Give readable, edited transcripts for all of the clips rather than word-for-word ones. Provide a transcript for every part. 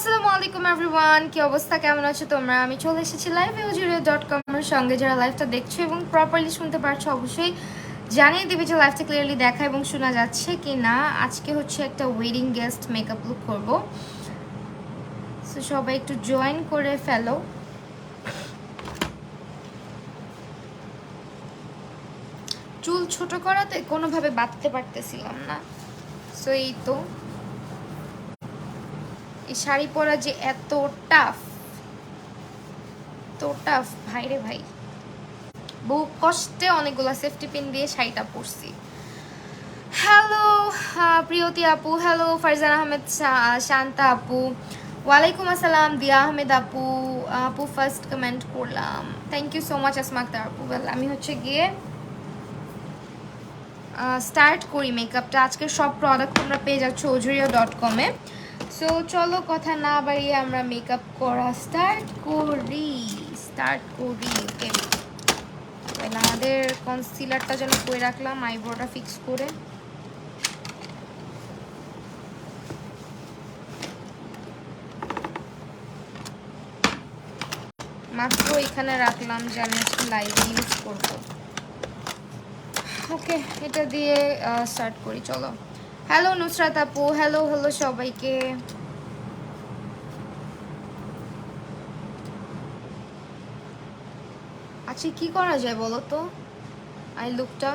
আসসালামু আলাইকুম এভরিওয়ান, কি অবস্থা, কেমন আছো তোমরা? আমি চলে এসেছি liveaudio.com এর সঙ্গে। যারা লাইভটা দেখছো এবং প্রপারলি শুনতে পারছো অবশ্যই জানিয়ে দিবে যে লাইভটা ক্লিয়ারলি দেখা এবং শোনা যাচ্ছে কি না। আজকে হচ্ছে একটা ওয়েডিং গেস্ট মেকআপ লুক করবো, সো সবাই একটু জয়েন করে ফেলো। চুল ছোট করাতে কোনোভাবে বাঁধতে পারতেছিলাম না, সো এই তো। এই শাড়ি পরা যে এত টাফ, তো টাফ ভাই রে ভাই, বহু কষ্টে অনেকগুলো সেফটি পিন দিয়ে শাড়িটা পরছি। হ্যালো প্রিয়তি আপু, হ্যালো ফারজান আহমেদ, শান্তা আপু, ওয়ালাইকুম আসসালাম। দিয়া আহমেদ আপু, আপু ফার্স্ট কমেন্ট করলাম, thank you so much. Asma Akter আপু, আমি হচ্ছে গিয়ে স্টার্ট করি মেকআপটা। আজকের সব প্রোডাক্ট তোমরা পেয়ে যাচ্ছ ojurio.com-এ। সো চলো কথা না বাড়িয়ে আমরা মেকআপ করা স্টার্ট করি। ওকে, আমাদের কনসিলারটা যেন করে রাখলাম, আইব্রোটা ফিক্স করে। মাত্র এখানে রাখলাম যে আমি আজকে লাইভে ইউজ করব। ওকে, এটা দিয়ে স্টার্ট করি, চলো। হ্যালো নুসরাত আপু, হ্যালো হ্যালো সবাইকে। আচ্ছা কি করা যায় বলো তো আই লুকটা?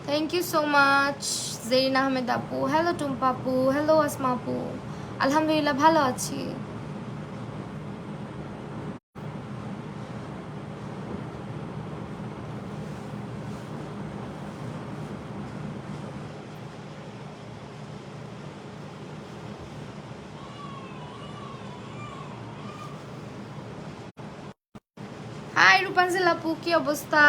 Thank you so much Jerin Ahmed আপু, হ্যালো টুম্পা আপু, হ্যালো আসমা আপু। আলহামদুলিল্লাহ ভালো আছি। হাই রূপাঞ্জল আপু, কি অবস্থা?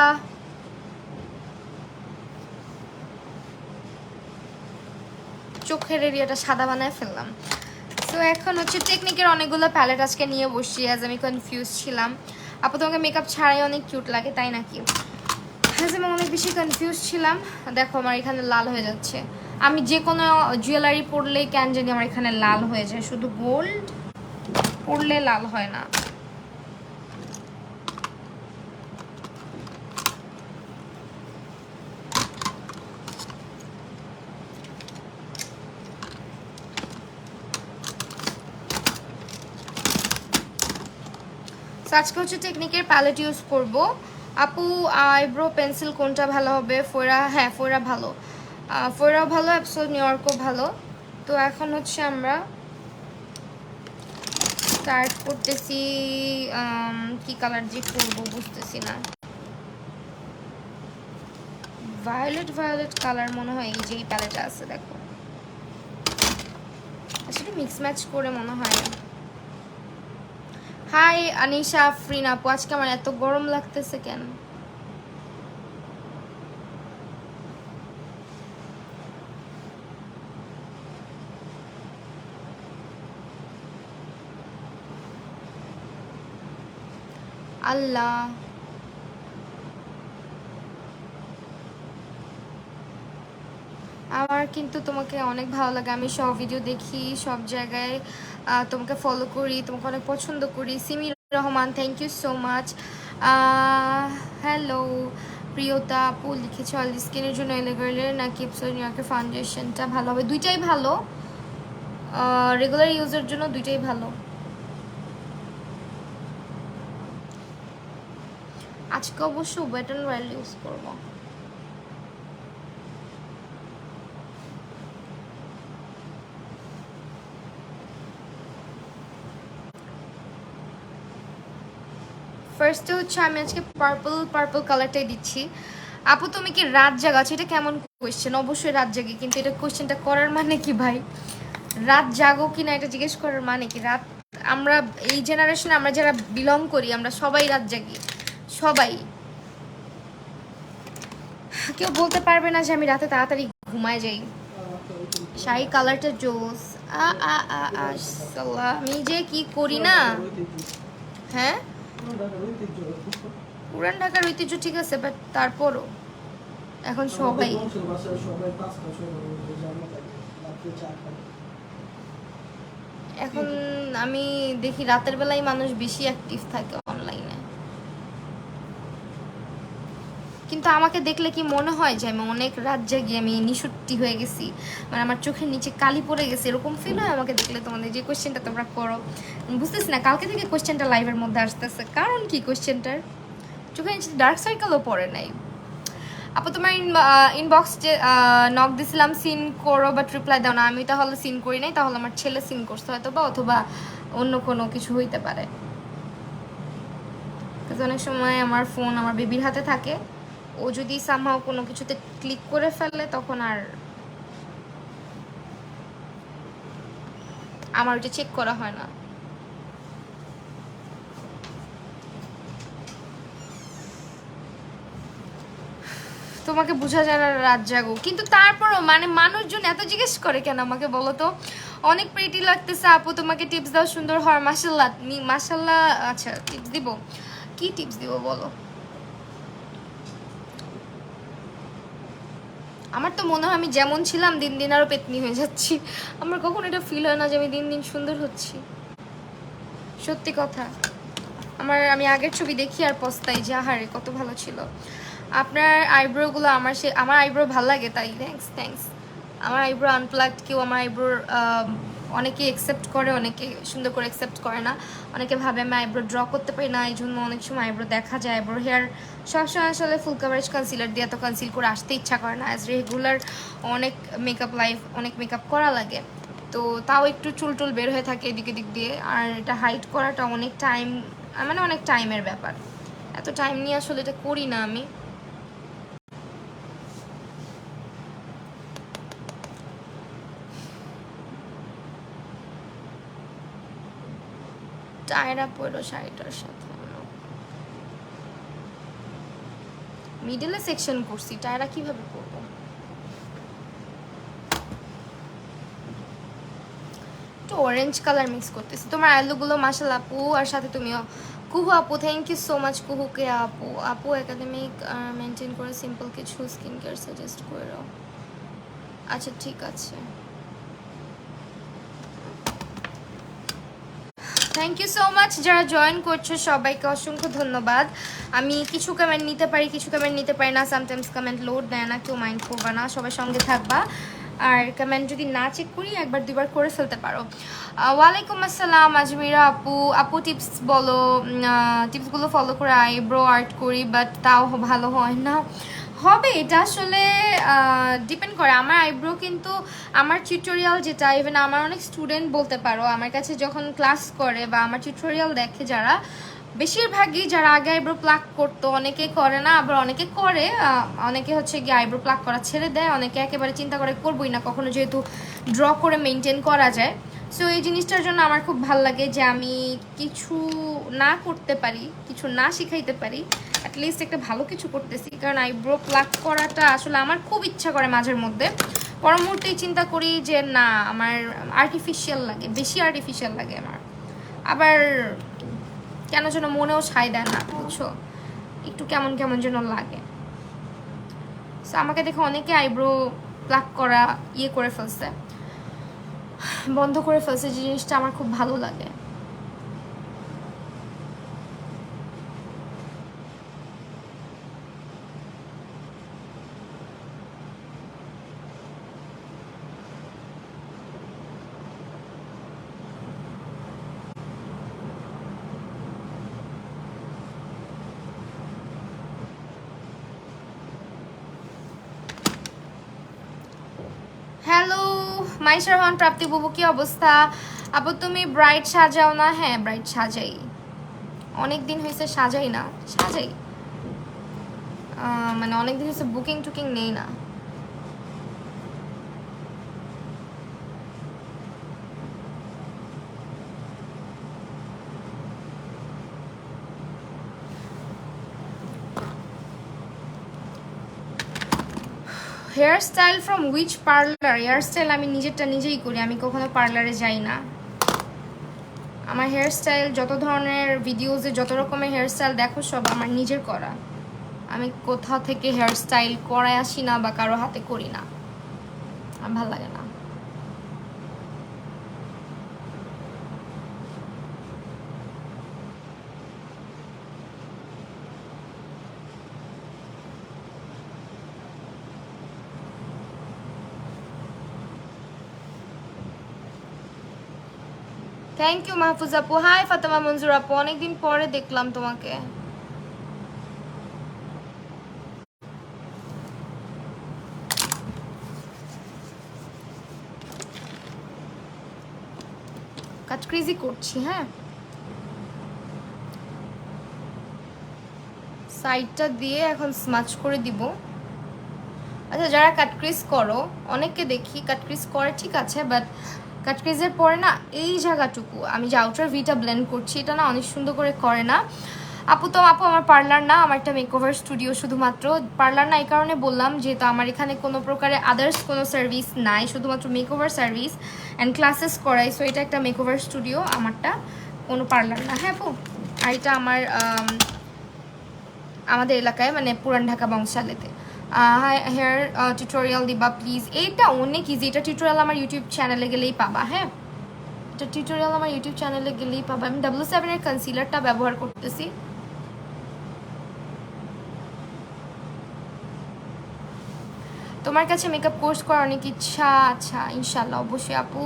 চোখের এরিয়াটা সাদা বানায় ফেললাম। তো এখন হচ্ছে টেকনিকের অনেকগুলো প্যালেট আজকে নিয়ে বসছি, আজ আমি কনফিউজ ছিলাম। আপু তোমাকে মেকআপ ছাড়াই অনেক কিউট লাগে, তাই নাকি? আজ আমি অনেক বেশি কনফিউজ ছিলাম। দেখো আমার এখানে লাল হয়ে যাচ্ছে, আমি যে কোনো জুয়েলারি পরলেই কেন জানি আমার এখানে লাল হয়ে যায়, শুধু গোল্ড পরলে লাল হয় না। আজকে হচ্ছে টেকনিকের প্যালেট ইউজ করব। আপু আইব্রো পেন্সিল কোনটা ভালো হবে? ফোরা, হ্যাঁ ফোরা ভালো, ফোরাও ভালো, অ্যাবসোলুট নিউইয়র্কও ভালো। তো এখন হচ্ছে আমরা স্টার্ট করতেছি। কি কালার যে করবো বুঝতেছি না। ভায়োলেট কালার মনে হয় এই যে এই প্যালেটটা আছে, দেখো আসলে মিক্স ম্যাচ করে মনে হয়। হাই আনিশা আফরিন আপু, আজকে আমার এত গরম লাগতেছে কেন? আল্লাহ, আমার কিন্তু তোমাকে অনেক ভালো লাগে, আমি সব ভিডিও দেখি, সব জায়গায় তোমাকে ফলো করি, তোমাকে অনেক পছন্দ করি। Simi Rahman, thank you so much. Hello Priyota আপু লিখেছে অয়েল স্কিনের জন্য এলেগার্লের নাকি নিউইয়র্কের ফাউন্ডেশনটা ভালো হবে? দুইটাই ভালো, রেগুলার ইউজের জন্য দুইটাই ভালো। আজকে অবশ্য ওয়েট অ্যান্ড ওয়াইল্ড ইউজ করবো। ফার্স্টে হচ্ছে আমি আজকে পার্পল কালারটাই দিচ্ছি। আপু তুমি কি রাত জাগাচ্ছ? এটা কেমন কোয়েশ্চেন? অবশ্যই রাত জাগি, কিন্তু এটা কোয়েশ্চেনটা করার মানে কি ভাই? রাত জাগো কি না এটা জিজ্ঞেস করার মানে কি? রাত, আমরা এই জেনারেশনে আমরা যারা বিলং করি আমরা সবাই রাত জাগি, সবাই। কেউ বলতে পারবে না যে আমি রাতে তাড়াতাড়ি ঘুমায় যাই। শাড়ি কালারটা জোস। আমি যে কি করি না। হ্যাঁ পুরান ঢাকার ঐতিহ্য ঠিক আছে, বাট তারপরও এখন সবাই এখন আমি দেখি রাতের বেলায় মানুষ বেশি অ্যাক্টিভ থাকে অনলাইনে, কিন্তু আমাকে দেখলে কি মনে হয় যে আমি অনেক রাত জাগিয়ে আমি নিশুট্টি হয়ে গেছি, মানে আমার চোখের নিচে কালি পড়ে গেছে, এরকম ফিল হয় আমাকে দেখলে? তোমাদের যে কোয়েশ্চেনটা তোমরা করো বুঝতেছি না, কালকে থেকে কোয়েশ্চেনটা লাইভের মধ্যে আসতেছে, কারণ কি কোয়েশ্চেনটার? চোখের নিচে ডার্ক সার্কেলও পড়ে নাই। আপু তোমার ইনবক্স যে নক দিছিলাম সিন করো বাট রিপ্লাই দাও না, আমি তাহলে সিন করি নাই, তাহলে আমার ছেলে সিন করছে হয়তো বা, অথবা অন্য কোনো কিছু হইতে পারে। অনেক সময় আমার ফোন আমার বেবির হাতে থাকে, ও যদি সামহাও কোনো কিছুতে ক্লিক করে ফেলে তখন আর আমার ওইটা চেক করা হয় না। তোমাকে বোঝা যায় না রাত জাগো, কিন্তু তারপরও মানে মানুষজন এত জিজ্ঞেস করে কেন আমাকে বলো তো? অনেক প্রিটি লাগতেছে আপু, তোমাকে টিপস দাও, সুন্দর হয় মাশাল্লাহ। মাশাল্লাহ, আচ্ছা টিপস দিব, কি টিপস দিব বলো? আমার তো মনে হয় আমি যেমন ছিলাম দিন দিন আরো পেতনি হয়ে যাচ্ছি, আমার কখনো এটা ফিল হয় না যে আমি দিন দিন সুন্দর হচ্ছি, সত্যি কথা। আমি আগের ছবি দেখি আর পস্তাই যে আহারে কত ভালো ছিল। আপনার আইব্রোগুলো আমার আইব্রো ভালো লাগে তাই থ্যাঙ্কস থ্যাঙ্কস। আমার আইব্রো আনপ্লাগড কেউ আমার আইব্রোর অনেকে অ্যাকসেপ্ট করে, অনেকে সুন্দর করে অ্যাকসেপ্ট করে না, অনেকে ভাবে আমি আইব্রো ড্র করতে পারি না, এই জন্য অনেক সময় আইব্রো দেখা যায়। আইব্রো হেয়ার সবসময় আসলে ফুল কাভারেজ কনসিলার দিয়ে এত কনসিল করে আসতে ইচ্ছা করে না, অ্যাজ রেগুলার অনেক মেকআপ করা লাগে, তো তাও একটু চুল টুল বের হয়ে থাকে এদিক এদিক দিয়ে, আর এটা হাইট করাটা অনেক টাইম, মানে অনেক টাইমের ব্যাপার, এত টাইম নিয়ে আসলে এটা করি না আমি। টায়রা পড়লো শাড়িটার সাথে, মিডলে সেকশন করছি, টায়রা কিভাবে পরবো? একটু অরেঞ্জ কালার মিক্স করতেছি। তোমার আলুগুলো মাশাআল্লাহ আপু, আর সাথে তুমিও কুহু আপু, থ্যাংক ইউ সো মাচ কুহুকে আপু। আপু একাডেমিক মেনটেন করে সিম্পল কিছু স্কিন কেয়ার সাজেস্ট করো। আচ্ছা ঠিক আছে, থ্যাংক ইউ সো মাচ যারা জয়েন করছো সবাইকে অসংখ্য ধন্যবাদ। আমি কিছু কমেন্ট নিতে পারি, কিছু কমেন্ট নিতে পারি না, সামটাইমস কমেন্ট লোড দেয় না, কেউ মাইন্ড করবা না, সবাই সঙ্গে থাকবা, আর কমেন্ট যদি না চেক করি একবার দুবার করে ফেলতে পারো। ওয়ালাইকুম আসসালাম আজমিরা আপু। আপু টিপস বলো, টিপসগুলো ফলো করে আইব্রো আর্ট করি বাট তাও ভালো হয় না। হবে, এটা আসলে ডিপেন্ড করে। আমার আইব্রো কিন্তু আমার টিউটোরিয়াল যেটা, ইভেন আমার অনেক স্টুডেন্ট বলতে পারো আমার কাছে যখন ক্লাস করে বা আমার টিউটোরিয়াল দেখে যারা, বেশিরভাগই যারা আগে আইব্রো প্লাক করতো, অনেকে করে না, আবার অনেকে করে, অনেকে হচ্ছে গিয়ে আইব্রো প্লাক করা ছেড়ে দেয়, অনেকে একেবারে চিন্তা করে করবোই না কখনো, যেহেতু ড্র করে মেনটেন করা যায়। সো এই জিনিসটার জন্য আমার খুব ভালো লাগে যে আমি কিছু না করতে পারি, কিছু না শিখাইতে পারি, অ্যাটলিস্ট একটা ভালো কিছু করতেছি। কারণ আইব্রো প্লাক করাটা আসলে আমার খুব ইচ্ছা করে মাঝের মধ্যে, পর মুহূর্তেই চিন্তা করি যে না, আমার আর্টিফিশিয়াল লাগে, বেশি আর্টিফিশিয়াল লাগে আমার, আবার কেন যেন মনেও ছাই দেয় না, বুঝছো, একটু কেমন কেমন যেন লাগে। সো আমাকে দেখে অনেকে আইব্রো প্লাক করা করে ফেলছে, বন্ধ করে ফেলছে, যে জিনিসটা আমার খুব ভালো লাগে। হ্যালো মাইশা রহমান প্রাপ্তি বুবু, কি অবস্থা আপু? তুমি ব্রাইড সাজাও না? হ্যাঁ ব্রাইড সাজাই, অনেক দিন হয়েছে সাজাই না, সাজাই, মানে অনেক দিন হয়েছে বুকিং টুকিং নেই না। Hair style from which parlour? Hair style আমি নিজেরটা নিজেই করি, আমি কখনো পার্লারে যাই না। আমার হেয়ার স্টাইল যত ধরনের ভিডিওসে যত রকমের হেয়ার স্টাইল দেখো সব আমার নিজের করা, আমি কোথা থেকে হেয়ার স্টাইল করায় আসি না বা কারো হাতে করি না, আমার ভালো লাগে না। থ্যাংক ইউ মাহফুজ আপু। হাই ফাতেমা মঞ্জুর আপু, অনেকদিন পরে দেখলাম তোমাকে। কাজ ক্রেজি করছি, হ্যাঁ সাইডটা দিয়ে এখন স্মাচ করে দিব। আচ্ছা যারা কাটক্রিজ করো, অনেককে দেখি কাটক্রিজ করে ঠিক আছে, বাট কাটক্রিজের পরে না এই জায়গাটুকু আমি যে আউটার ভিটা ব্লেন্ড করছি এটা না অনেক সুন্দর করে করে না। আপু আমার পার্লার না, আমার একটা মেকওভার স্টুডিও, শুধুমাত্র পার্লার না এই কারণে বললাম যেহেতু আমার এখানে কোনো প্রকারে আদার্স কোনো সার্ভিস নাই, শুধুমাত্র মেকওভার সার্ভিস অ্যান্ড ক্লাসেস করাই। সো এটা একটা মেকওভার স্টুডিও, আমারটা কোনো পার্লার না। হ্যাঁ আপু, আর এটা আমাদের এলাকায় মানে পুরান ঢাকা বংশালেতে। হেয়ার টিউটোরিয়াল দিবা প্লিজ। এইটা অনেক ইজি, এটা টিউটোরিয়াল আমার ইউটিউব চ্যানেলে গেলেই পাবা। হ্যাঁ এটা টিউটোরিয়াল আমার ইউটিউব চ্যানেলে গেলেই পাবা। আমি W7 এর কনসিলারটা ব্যবহার করতেছি। তোমার কাছে মেকআপ কোর্স করার অনেক ইচ্ছা। আচ্ছা ইনশাল্লাহ অবশ্যই আপু।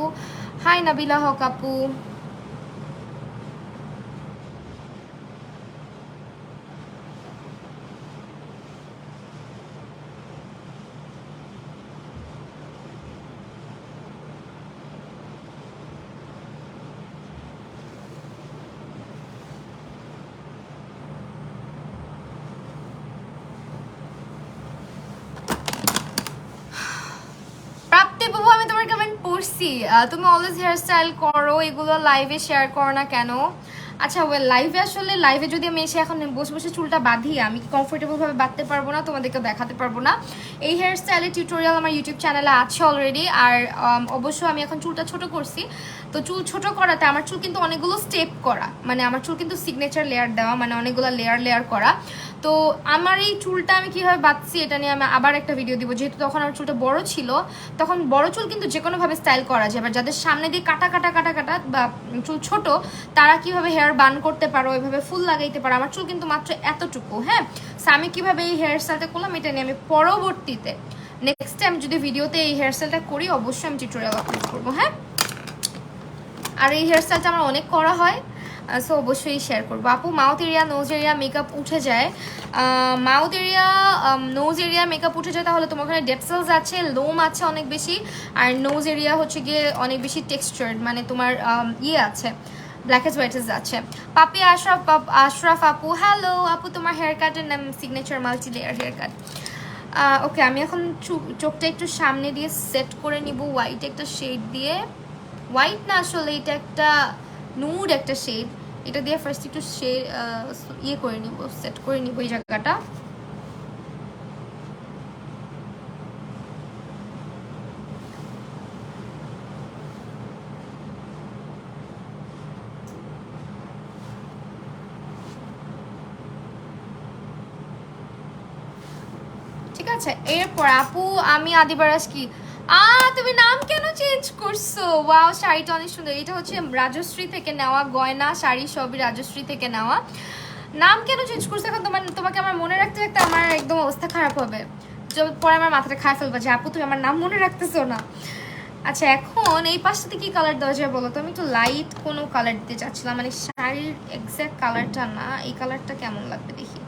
হাই নাবিলা হক আপু। প্রাপ্তি বাবু আমি তোমার কমেন্ট পড়ছি, তুমি অলওয়েজ হেয়ার স্টাইল করো, এগুলো লাইভে শেয়ার করো না কেন? আচ্ছা ওয়েল লাইভে আসলে লাইভে যদি আমি এসে এখন বসে বসে চুলটা বাঁধি, আমি কি কমফোর্টেবল ভাবে বাঁধতে পারবো না, তোমাদেরকে দেখাতে পারবো না। এই হেয়ার স্টাইলের টিউটোরিয়াল আমার ইউটিউব চ্যানেলে আছে অলরেডি। আর অবশ্য আমি এখন চুলটা ছোট করছি, তো চুল ছোট করাতে আমার চুল কিন্তু অনেকগুলো স্টেপ করা, মানে আমার চুল কিন্তু সিগনেচার লেয়ার দেওয়া, মানে অনেকগুলো লেয়ার করা। তো আমার এই চুলটা আমি কিভাবে বাঁধছি এটা নিয়ে আমি আবার একটা ভিডিও দিব, যেহেতু তখন আমার চুলটা বড় ছিল। তখন বড় চুল কিন্তু যে কোনোভাবে স্টাইল করা যায়, এবার যাদের সামনে দিয়ে কাটা বা চুল ছোট তারা কিভাবে হেয়ার বান করতে পারো, এভাবে ফুল লাগাইতে পারো। আমার চুল কিন্তু মাত্র এতটুকু। হ্যাঁ সো আমি কিভাবে এই হেয়ার স্টাইলটা করলাম এটা নিয়ে আমি পরবর্তীতে নেক্সট টাইম যদি ভিডিওতে এই হেয়ার স্টাইলটা করি অবশ্যই আমি টিউটোরিয়াল আপলোড করবো। হ্যাঁ আর এই হেয়ার স্টাইলটা আমার অনেক করা হয়, সো অবশ্যই শেয়ার করবো। আপু mouth area nose area makeup উঠে যায়, mouth area nose area makeup উঠে যায় তাহলে তোমার ওখানে ডেড সেলস আছে, লোম আছে অনেক বেশি, আর নোজ এরিয়া হচ্ছে গিয়ে অনেক বেশি টেক্সচার্ড, মানে তোমার ইয়ে আছে ব্ল্যাকেজ হোয়াইটেজ আছে। পাপি আশরাফ আপু হ্যালো আপু, তোমার হেয়ার কাটের নাম signature multi layer hair cut. Okay আমি এখন চোখটা একটু সামনে দিয়ে সেট করে নিব হোয়াইট একটা শেড দিয়ে। হোয়াইট না আসলে এটা একটা নুড একটা শেড, এটা দিয়ে ফার্স্ট একটু ইয়ে করে নিব, সেট করে নিব এই জায়গাটা। ঠিক আছে এরপর আপু আমি আদিবারাস কি তুমি নাম কেন চেঞ্জ করছো? ওয়াও শাড়িটা অনেক সুন্দর, এটা হচ্ছে রাজশ্রী থেকে নেওয়া গয়না শাড়ি, সবই রাজশ্রী থেকে নেওয়া। নাম কেন চেঞ্জ করছো এখন? তোমাকে আমার মনে রাখতে রাখতে আমার একদম অবস্থা খারাপ হবে, পরে আমার মাথাটা খায় ফেলবা যে আপু তুমি আমার নাম মনে রাখতেছো না। আচ্ছা এখন এই পাশটাতে কি কালার দেওয়া যায় বলো তো? আমি একটু লাইট কোনো কালার দিতে চাচ্ছিলাম, মানে শাড়ির এক্স্যাক্ট কালারটা না, এই কালারটা কেমন লাগবে দেখি।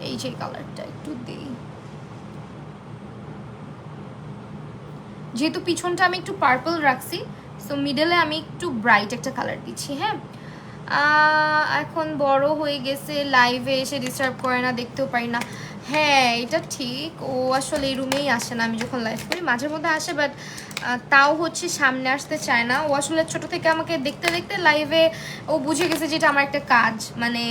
এই যে কালারটা একটু দিই, যেহেতু পিছনটা আমি একটু পার্পল রাখছি সো মিডলে আমি একটু ব্রাইট একটা কালার দিচ্ছি। হ্যাঁ এখন বড় হয়ে গেছে, লাইভে এসে ডিস্টার্ব করে না, দেখতেও পারি না। হ্যাঁ এটা ঠিক, ও আসলে এই রুমেই আসে না, আমি যখন লাইভ করি মাঝে মধ্যে আসে, বাট তাও হচ্ছে সামনে আসতে চায় না। ও আসলে ছোট থেকে আমাকে দেখতে দেখতে লাইভে ও বুঝে গেছে যে এটা আমার একটা কাজ, মানে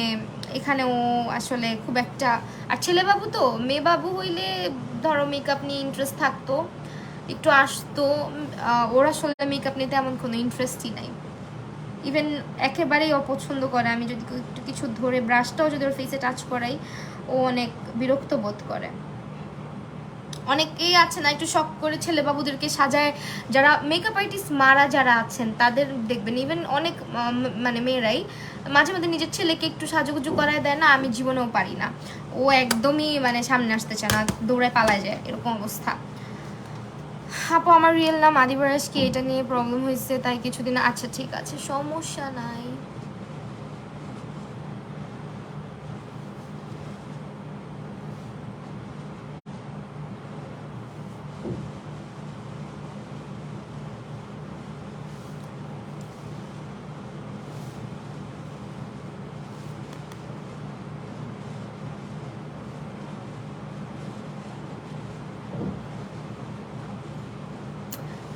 এখানে ও আসলে খুব একটা, আর ছেলে বাবু তো, মেয়ে বাবু হইলে ধরো মেকআপ নিয়ে ইন্টারেস্ট থাকতো, একটু আসতো। ওর আসলে মেকআপ নিতে এমন কোনো ইন্টারেস্টই নাই, ইভেন একেবারেই অপছন্দ করে। আমি যদি একটু কিছু ধরে ব্রাশটাও যদি ওর ফেসে টাচ করাই ও অনেক বিরক্ত বোধ করে। অনেকেই আছে না একটু শখ করে ছেলে বাবুদেরকে সাজায়, যারা মেকআপ আর্টিস্ট মারা যারা আছেন তাদের দেখবেন, ইভেন অনেক মানে মেয়েরাই মাঝে মাঝে নিজের ছেলেকে একটু সাজুগুজু করায় দেয় না, আমি জীবনেও পারি না। ও একদমই মানে সামনে আসতে চায় না, দৌড়ায় পালায় যায়, এরকম অবস্থা। আপু আমার রিয়েল নাম আদিবারাস, কি এটা নিয়ে প্রবলেম হয়েছে তাই কিছুদিন। আচ্ছা ঠিক আছে, সমস্যা নাই।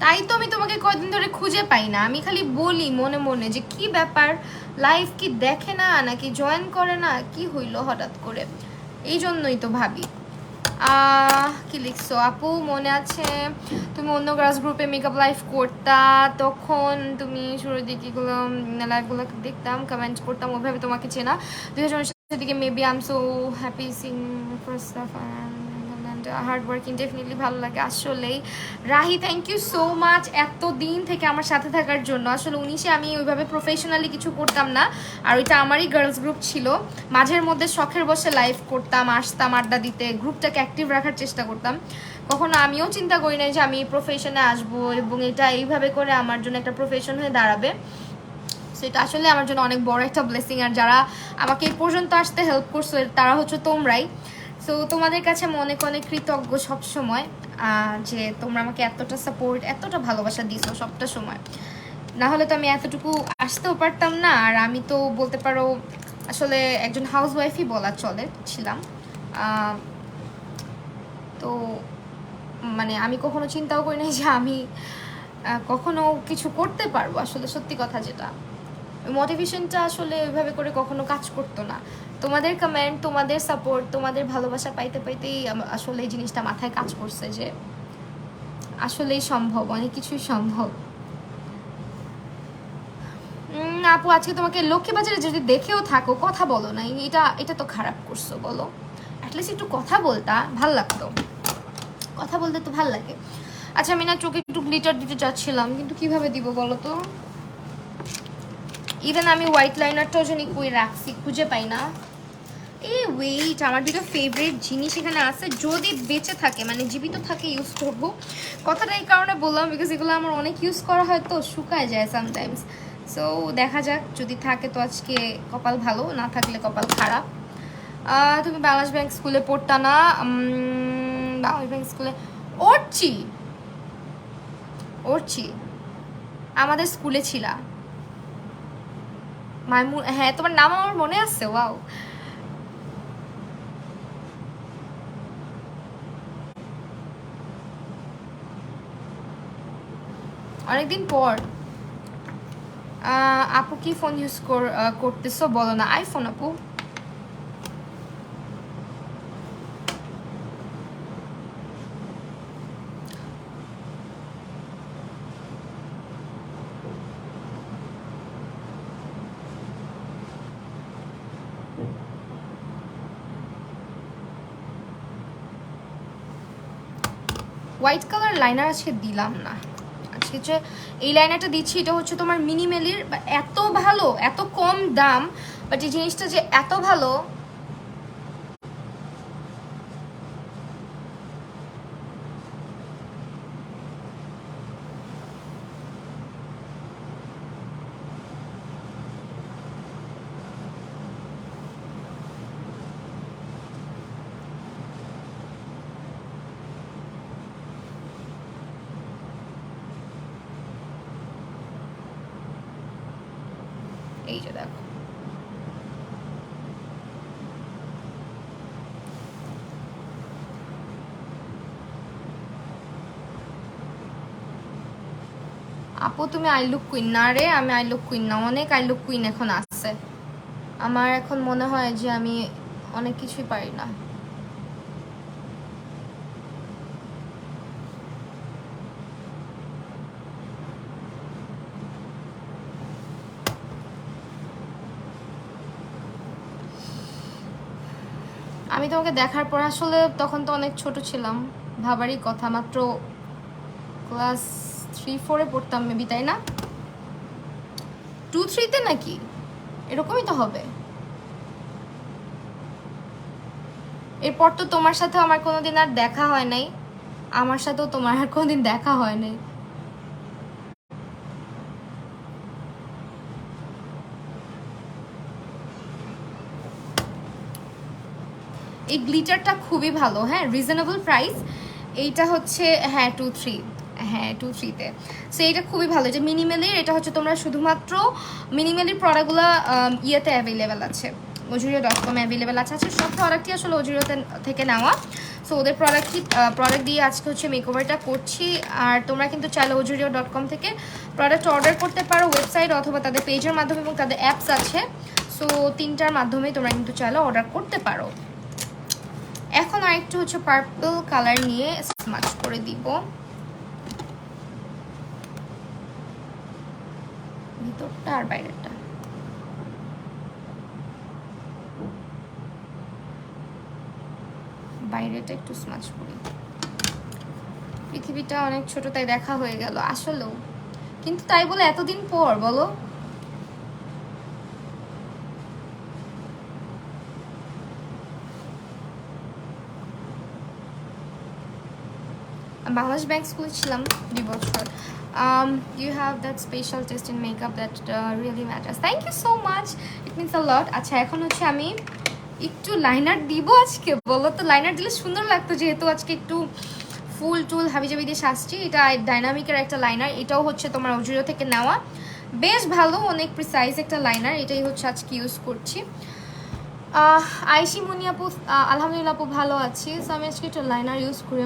তাই তো আমি তোমাকে কয়দিন ধরে খুঁজে পাই না। আমি খালি বলি মনে মনে যে কি ব্যাপার, লাইভ কি দেখে না নাকি জয়েন করে না, কি হইলো হঠাৎ করে, এই জন্যই তো ভাবি। কি লিখছো আপু, মনে আছে তুমি অন্য গার্লস গ্রুপে মেকআপ লাইভ করতা, তখন তুমি শুরুর দিকে এগুলো লাইভগুলো দেখতাম, কমেন্ট করতাম, ওইভাবে তোমাকে চেনা। 2019 দিকে maybe I am so happy sing first of hard working, definitely ভালো লাগে আসলেই। Rahi thank you so much এত দিন থেকে আমার সাথে থাকার জন্য। আসলে 19-এ আমি ওইভাবে প্রফেশনালি কিছু করতাম না, আর ওইটা আমারই গার্লস গ্রুপ ছিল। মাঝের মধ্যে শখের বসে লাইভ করতাম, আসতাম আড্ডা দিতে, গ্রুপটাকে অ্যাক্টিভ রাখার চেষ্টা করতাম। কখনো আমিও চিন্তা করি নাই যে আমি এই প্রফেশনে আসবো এবং এটা এইভাবে করে আমার জন্য একটা প্রফেশন হয়ে দাঁড়াবে। সেটা আসলে আমার জন্য অনেক বড় একটা ব্লেসিং। আর যারা আমাকে এই পর্যন্ত আসতে হেল্প করছো তারা হচ্ছে তোমরাই। সো তোমাদের কাছে আমি অনেক অনেক কৃতজ্ঞ সবসময়, যে তোমরা আমাকে এতটা সাপোর্ট এতটা ভালোবাসা দিছো সবটা সময়। না হলে তো আমি এতটুকু আসতেও পারতাম না। আর আমি তো বলতে পারো আসলে একজন হাউস ওয়াইফই বলা চলে ছিলাম। তো মানে আমি কখনো চিন্তাও করি নাই যে আমি কখনো কিছু করতে পারবো। আসলে সত্যি কথা যেটা, মোটিভেশনটা আসলে ওইভাবে করে কখনো কাজ করতো না। তোমাদের কমেন্ট, তোমাদের সাপোর্ট, তোমাদের ভালোবাসা পাইতে পাইতেই আসলে এই জিনিসটা মাথায় কাজ করছে যে আসলেই সম্ভব, অনেক কিছুই সম্ভব। আপু আজকে তোমাকে লক্ষ্মীবাজারে যদি দেখেও থাকো কথা বলো না, এটা তো খারাপ করছো বলো। অ্যাটলিস্ট একটু কথা বলতা, ভাল লাগতো, কথা বলতে তো ভাল লাগে। আচ্ছা আমি না চোখে একটু গ্লিটার দিতে চাচ্ছিলাম, কিন্তু কিভাবে দিব বলো তো। ইভেন আমি হোয়াইট লাইনারটাও জানি কই রাখছি, খুঁজে পাই না। এই ওয়েট, আমার দুটো ফেভারিট জিনিস এখানে আছে, যদি বেঁচে থাকে মানে জীবিত থাকে ইউজ করবো। কথাটা এই কারণে বললাম বিকজ এগুলো আমার অনেক ইউজ করা হয় তো শুকায় যায় সামটাইমস। সো দেখা যাক, যদি থাকে তো আজকে কপাল ভালো, না থাকলে কপাল খারাপ। তুমি বাংলাদেশ ব্যাংক স্কুলে পড়তা না? বাংলাদেশ ব্যাংক স্কুলে ওরচি ওরচি আমাদের স্কুলে ছিলা মাইমুন, হ্যাঁ তোমার নাম আমার মনে আছে। ওয়াও, অনেকদিন পর। আপু কি ফোন ইউজ করতেছো বলো না? আইফোন আপু। হোয়াইট কালার লাইনার আজকে দিলাম না। আজকে যে এই লাইনারটা দিচ্ছি এটা হচ্ছে তোমার মিনিমেলির, এত ভালো, এত কম দাম, বাট এই জিনিসটা যে এত ভালো। এই যে দেখো, আপু তুমি আই লুক কুইন না রে? আমি আই লুক কুইন না, অনেক আই লুক কুইন এখন আছে। আমার এখন মনে হয় যে আমি অনেক কিছুই পারি না। আমি তোমাকে দেখার পর আসলে তখন তো অনেক ছোট ছিলাম, ভাবারই কথা, মাত্র ক্লাস 3-4-এ পড়তাম মেবি, তাই না? 2-3-তে নাকি, এরকমই তো হবে। এরপর তো তোমার সাথে আমার কোনোদিন আর দেখা হয় নাই। আমার সাথেও তোমার আর কোনদিন দেখা হয় নাই। এই গ্লিটারটা খুবই ভালো, হ্যাঁ রিজনেবল প্রাইস। এইটা হচ্ছে হ্যাঁ 2-3, হ্যাঁ 2-3-তে। সো এটা খুবই ভালো, যে মিনিমালির, এটা হচ্ছে তোমরা শুধুমাত্র মিনিমালির প্রোডাক্টগুলো ইয়েতে অ্যাভেলেবেল আছে, ojurio.com অ্যাভেলেবেল আছে। সব প্রোডাক্টই আসলে ওজুরিও থেকে নেওয়া। সো ওদের প্রোডাক্ট দিয়ে আজকে হচ্ছে মেকওভারটা করছি। আর তোমরা কিন্তু চাইলে ojurio.com থেকে প্রোডাক্ট অর্ডার করতে পারো, ওয়েবসাইট অথবা তাদের পেজের মাধ্যমে, এবং তাদের অ্যাপস আছে। সো 3টার মাধ্যমে তোমরা কিন্তু চাইলে অর্ডার করতে পারো। এখন আরেকটু হচ্ছে পার্পল কালার নিয়ে স্মাচ করে দিব ভিতরটা আর বাইরেটা। বাইরেটা একটু স্মাচ করি। পৃথিবীটা অনেক ছোট, তাই দেখা হয়ে গেল আসলেও, কিন্তু তাই বলে এতদিন পর বলো। বাংলাদেশ ব্যাংক স্কুলে ছিলাম 2 বছর। You have that special taste in makeup that really matters. Thank you so much, it means a lot. আচ্ছা এখন হচ্ছে আমি একটু লাইনার দিব আজকে, বলো তো লাইনার দিলে সুন্দর লাগতো, যেহেতু আজকে একটু ফুল টুল হাবিজাবি দিয়ে সাজছি। এটা ডাইনামিকের একটা লাইনার, এটাও হচ্ছে তোমার ওজুরিও থেকে নেওয়া, বেশ ভালো, অনেক প্রিসাইজ একটা লাইনার। এটাই হচ্ছে আজকে ইউজ করছি। আইসি মুনি আপু, আলহামদুলিল্লাহ আপু ভালো আছি। সো আমি আজকে একটা লাইনার ইউজ করি।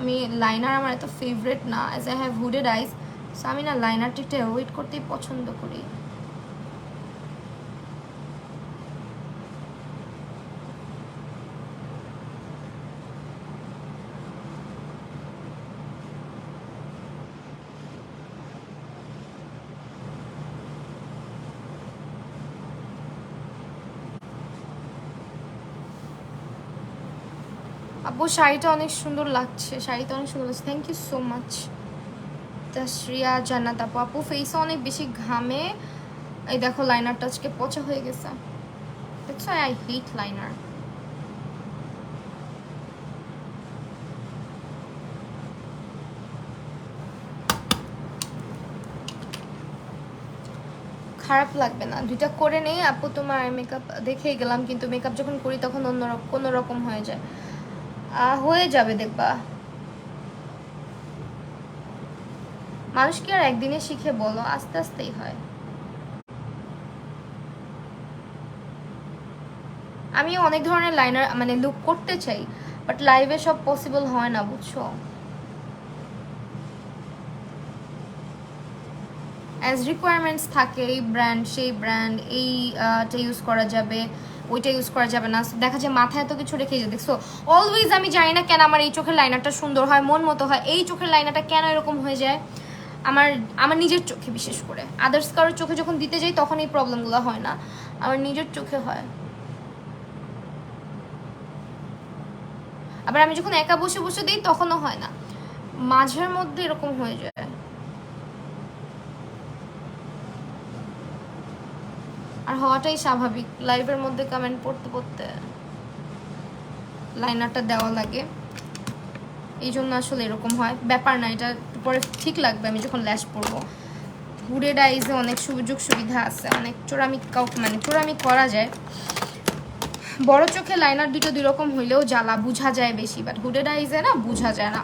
আমি লাইনার আমার এত ফেভারেট না, as I have hooded eyes. So আমি না লাইনারটা একটু অ্যাভয়েড করতেই পছন্দ করি। আপু শাড়িটা অনেক সুন্দর লাগছে, শাড়িটা অনেক সুন্দর লাগছে, থ্যাংক ইউ সো মাচ। তাসরিয়া জান্নাত আপু, আপু ফেসে অনেক বেশি ঘামে, এই দেখো লাইনারটা আজকে পচা হয়ে গেছে। That's why I hate liner. খারাপ লাগবে না, 2টা করে নেই আপু। তোমার মেকআপ দেখেই গেলাম, কিন্তু মেকআপ যখন করি তখন অন্যরকম কোনো রকম হয়ে যায়। হয়ে যাবে দেখবা, মানুষ কি আর একদিনে শিখে বলো, আস্তে আস্তেই হয়। আমি অনেক ধরনের লাইনার মানে লুক করতে চাই, বাট লাইভে সব পসিবল হয় না, বুঝছো। অ্যাজ রিকোয়ারমেন্টস থাকে, এই ব্র্যান্ড সেই ব্র্যান্ড, এইটা ইউজ করা যাবে, ওইটা ইউজ করা যাবে না। দেখা যায় মাথায় এত কিছু রেখে যায়, দেখছো। অলওয়েজ আমি জানি না কেন আমার এই চোখের লাইনারটা সুন্দর হয়, মন মতো হয়, এই চোখের লাইনারটা কেন এরকম হয়ে যায়। আমার নিজের চোখে, বিশেষ করে আদার্স কারোর চোখে যখন দিতে যাই তখন এই প্রবলেমগুলো হয় না, আমার নিজের চোখে হয়। আবার আমি যখন একা বসে বসে দিই তখনও হয় না, মাঝের মধ্যে এরকম হয়ে যায়। আর হওয়াটাই স্বাভাবিক, লাইভের মধ্যে কমেন্ট পড়তে পড়তে লাইনারটা দেওয়া লাগে, এই জন্য আসলে এরকম হয়। ব্যাপার না, এটা পরে ঠিক লাগবে আমি যখন ল্যাশ পরবো। হুডেড আইজে অনেক সুযোগ সুবিধা আছে, অনেক চোরামি করা যায়। বড় চোখে লাইনার 2টা 2 রকম হইলেও জ্বালা বোঝা যায় বেশি, বাট হুডেড আইজে না বোঝা যায় না।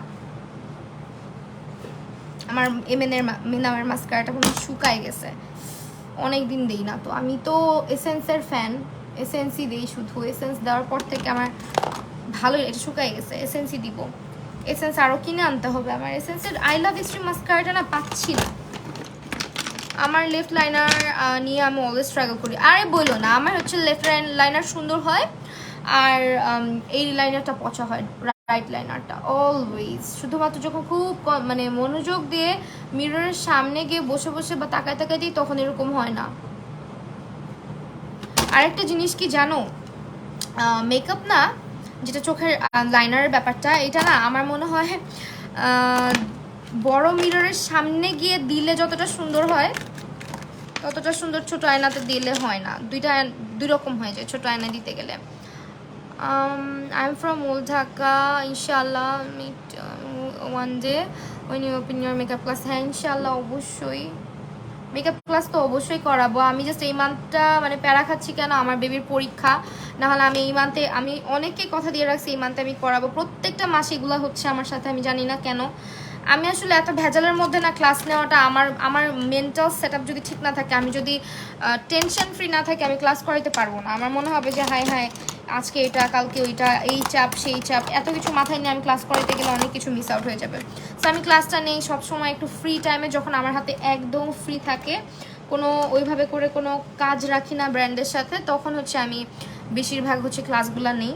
আমার মিনামের মাস্কারাটা কোনো শুকায় গেছে, অনেক দিন দেই না তো। আমি তো এসেন্সের ফ্যান, এসেন্সই দেই শুধু। এসেন্স দেওয়ার পর থেকে আমার ভালোই এটা শুকায় গেছে, এসেন্সই দিব। এসেন্স আরও কিনে আনতে হবে আমার। এসেন্সের আই লাভ স্ট্রিম মাস্কারাটা না পাচ্ছি না। আমার লেফট লাইনার নিয়ে আমি অলওয়েজ স্ট্রাগল করি। আরে বললো না, আমার হচ্ছে লেফট লাইনার সুন্দর হয়, আর এই লাইনারটা পচা হয়, রাইট লাইনারটা অলওয়েজ। শুধুমাত্র যখন খুব মানে মনোযোগ দিয়ে মিররের সামনে গিয়ে বসে বসে বা তাকায় তাকায় দিই তখন এরকম হয় না। আরেকটা জিনিস কি জানো, মেকআপ না, যেটা চোখের লাইনারের ব্যাপারটা, এটা না আমার মনে হয় বড় মিররের সামনে গিয়ে দিলে যতটা সুন্দর হয় ততটা সুন্দর ছোট আয়নাতে দিলে হয় না। 2 রকম হয়ে যায় ছোট আয়না দিতে গেলে। I am from old Dhaka, ইনশাল্লাহ meet one day when you open your makeup class. হ্যাঁ ইনশাল্লাহ অবশ্যই মেকআপ ক্লাস তো অবশ্যই করাবো। আমি জাস্ট এই মান্থটা মানে প্যারা খাচ্ছি কেন, আমার বেবির পরীক্ষা, নাহলে আমি এই মান্থে আমি অনেককে কথা দিয়ে রাখছি এই মান্থে আমি করাবো। প্রত্যেকটা মাসে এগুলো হচ্ছে আমার সাথে, আমি জানি না কেন। আমি আসলে এত ভেজালের মধ্যে না ক্লাস নেওয়াটা, আমার মেন্টাল সেট আপ যদি ঠিক না থাকে, আমি যদি টেনশন ফ্রি না থাকি, আমি ক্লাস করাইতে পারবো না। আমার মনে হবে যে হায় হায় আজকে এটা কালকে ওইটা, এই চাপ সেই চাপ, এত কিছু মাথায় নিয়ে আমি ক্লাস করাইতে গেলে অনেক কিছু মিস আউট হয়ে যাবে। সো আমি ক্লাসটা নেই সবসময় একটু ফ্রি টাইমে, যখন আমার হাতে একদম ফ্রি থাকে, কোনো ওইভাবে করে কোনো কাজ রাখি না ব্র্যান্ডের সাথে, তখন হচ্ছে আমি বেশিরভাগ হচ্ছে ক্লাসগুলো নেই।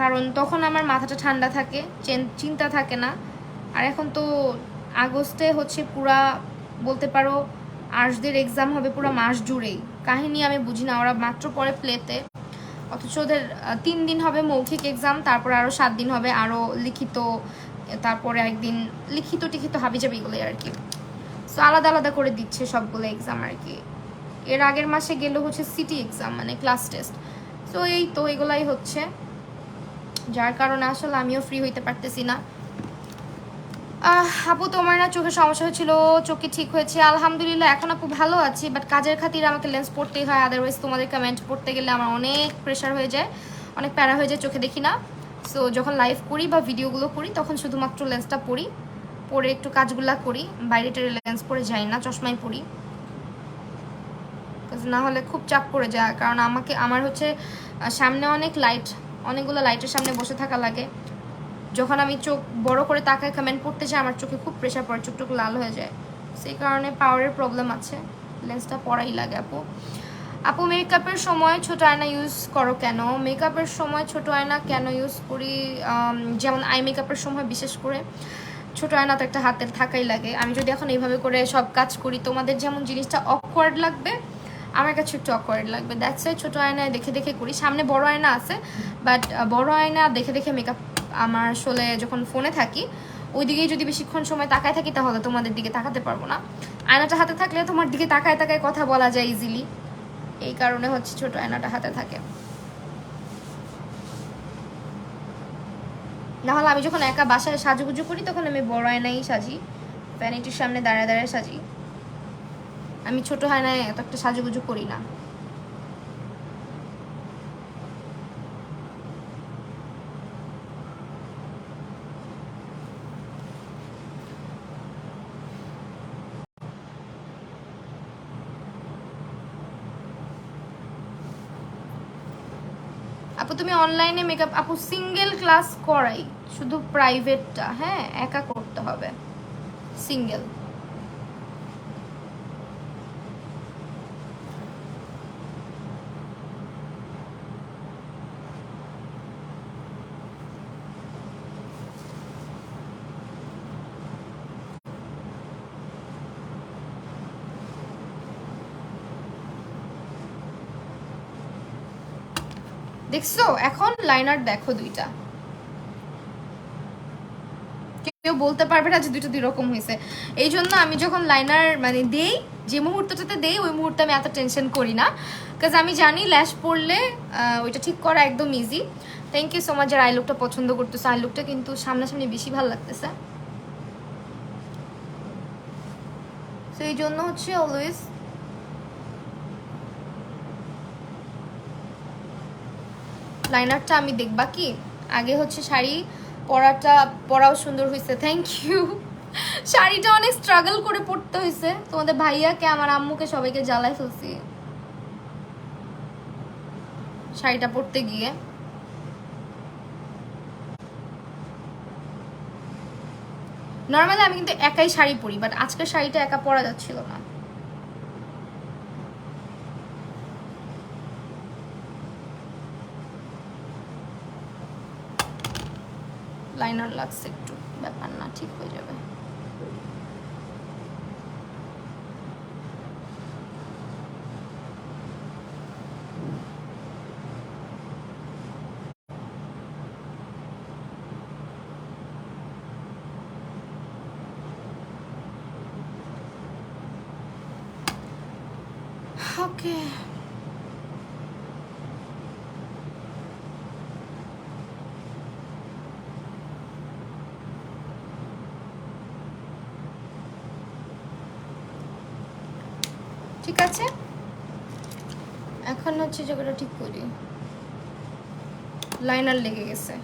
কারণ তখন আমার মাথাটা ঠান্ডা থাকে, চিন্তা থাকে না। আর এখন তো আগস্টে হচ্ছে পুরা বলতে পারো আর্টসদের এক্সাম হবে পুরো মাস জুড়েই। কাহিনী আমি বুঝি না, ওরা মাত্র পরে প্লেতে, অথচ ওদের 3 দিন হবে মৌখিক এক্সাম, তারপর আরও 7 দিন হবে আরও লিখিত, তারপরে একদিন লিখিত টিখিত হাবিজাবি এগুলোই আর কি। সো আলাদা আলাদা করে দিচ্ছে সবগুলো এক্সাম আর কি। এর আগের মাসে গেলেও হচ্ছে সিটি এক্সাম মানে ক্লাস টেস্ট। সো এই তো এগুলাই হচ্ছে, যার কারণে আসলে আমিও ফ্রি হইতে পারতেছি না। আপু তোমার না চোখের সমস্যা হচ্ছিল, চোখে ঠিক হয়েছে? আলহামদুলিল্লাহ এখন আপু ভালো আছি, বাট কাজের খাতিরে আমাকে লেন্স পড়তেই হয়, আদারওয়াইজ তোমাদের কমেন্ট পড়তে গেলে আমার অনেক প্রেশার হয়ে যায়, অনেক প্যারা হয়ে যায়, চোখে দেখি না। সো যখন লাইভ করি বা ভিডিওগুলো করি তখন শুধুমাত্র লেন্সটা পরি, পরে একটু কাজগুলা করি, বাইরে টেরে লেন্স পরে যাই না, চশমাই পরি, না হলে খুব চাপ পড়ে যায়। কারণ আমার হচ্ছে সামনে অনেক লাইট, অনেকগুলো লাইটের সামনে বসে থাকা লাগে। যখন আমি চোখ বড় করে তাকায় কমেন্ট পড়তে যাই, আমার চোখে খুব প্রেশার পড়ে, চোখ লাল হয়ে যায়। সেই কারণে পাওয়ারের প্রবলেম আছে, লেন্সটা পরাই লাগে। আপু মেকআপের সময় ছোট আয়না ইউজ করো কেন? মেকআপের সময় ছোট আয়না কেন ইউজ করি, যেমন আই মেকআপের সময় বিশেষ করে ছোট আয়না তো একটা হাতের থাকাই লাগে। আমি যদি এখন এইভাবে করে সব কাজ করি, তোমাদের যেমন জিনিসটা অকওয়ার্ড লাগবে, আমার কাছে একটু অকওয়ার্ড লাগবে, দ্যাটস ওয়াই ছোট আয়নায় দেখে দেখে করি। সামনে বড় আয়না আছে, বাট বড় আয়না দেখে দেখে মেকআপ আমার আসলে যখন ফোনে থাকি ওই দিকেই যদি বেশিক্ষণ সময় তাকায় থাকি, তাহলে তোমাদের দিকে তাকাতে পারবো না। আয়নাটা হাতে থাকলে তোমার দিকে তাকায় তাকায় কথা বলা যায় ইজিলি, এই কারণে হচ্ছে ছোট আয়নাটা হাতে থাকে। নাহলে আমি যখন একা বাসায় সাজুগুজু করি তখন আমি বড় আয়নাই সাজি, ভ্যানিটির সামনে দাঁড়ায় দাঁড়ায় সাজি। আমি ছোট আয়নায় এত একটা সাজুগুজু করি না। আপু তুমি অনলাইনে মেকআপ, আপু সিঙ্গেল ক্লাস করাই, শুধু প্রাইভেটটা, হ্যাঁ একা করতে হবে, সিঙ্গেল। দেখছো এখন লাইনার দেখো দুইটা, কেউ বলতে পারবে না যে দুইটা দুই রকম হয়েছে। এই জন্য আমি যখন লাইনার মানে দেই, যে মুহূর্তটাতে দেই ওই মুহূর্তে আমি এত টেনশন করি না, কাজ আমি জানি ল্যাশ পড়লে ওইটা ঠিক করা একদম easy. Thank you so much যারা আই লুকটা পছন্দ করতেছে, আই লুকটা কিন্তু সামনাসামনি বেশি ভালো লাগতেছে। তো এই জন্য হচ্ছে অলওয়েজ লাইনারটা আমি দেখবা কি আগে হচ্ছে শাড়ি পরাও সুন্দর হয়েছে, থ্যাংক ইউ। শাড়িটা অনেক স্ট্রাগল করে পরতে হয়েছে, তোমাদের ভাইয়াকে আমার আম্মুকে সবাইকে জ্বালাই ফেলছি শাড়িটা পরতে গিয়ে। নর্মালি আমি কিন্তু একাই শাড়ি পরি, বাট আজকের শাড়িটা একা পরা যাচ্ছিল না। লাইনার লাগছে একটু, ব্যাপার না, ঠিক হয়ে যাবে। ওকে ঠিক আছে, এখন হচ্ছে জায়গাটা ঠিক করি। লাইনার লেগে গেছে।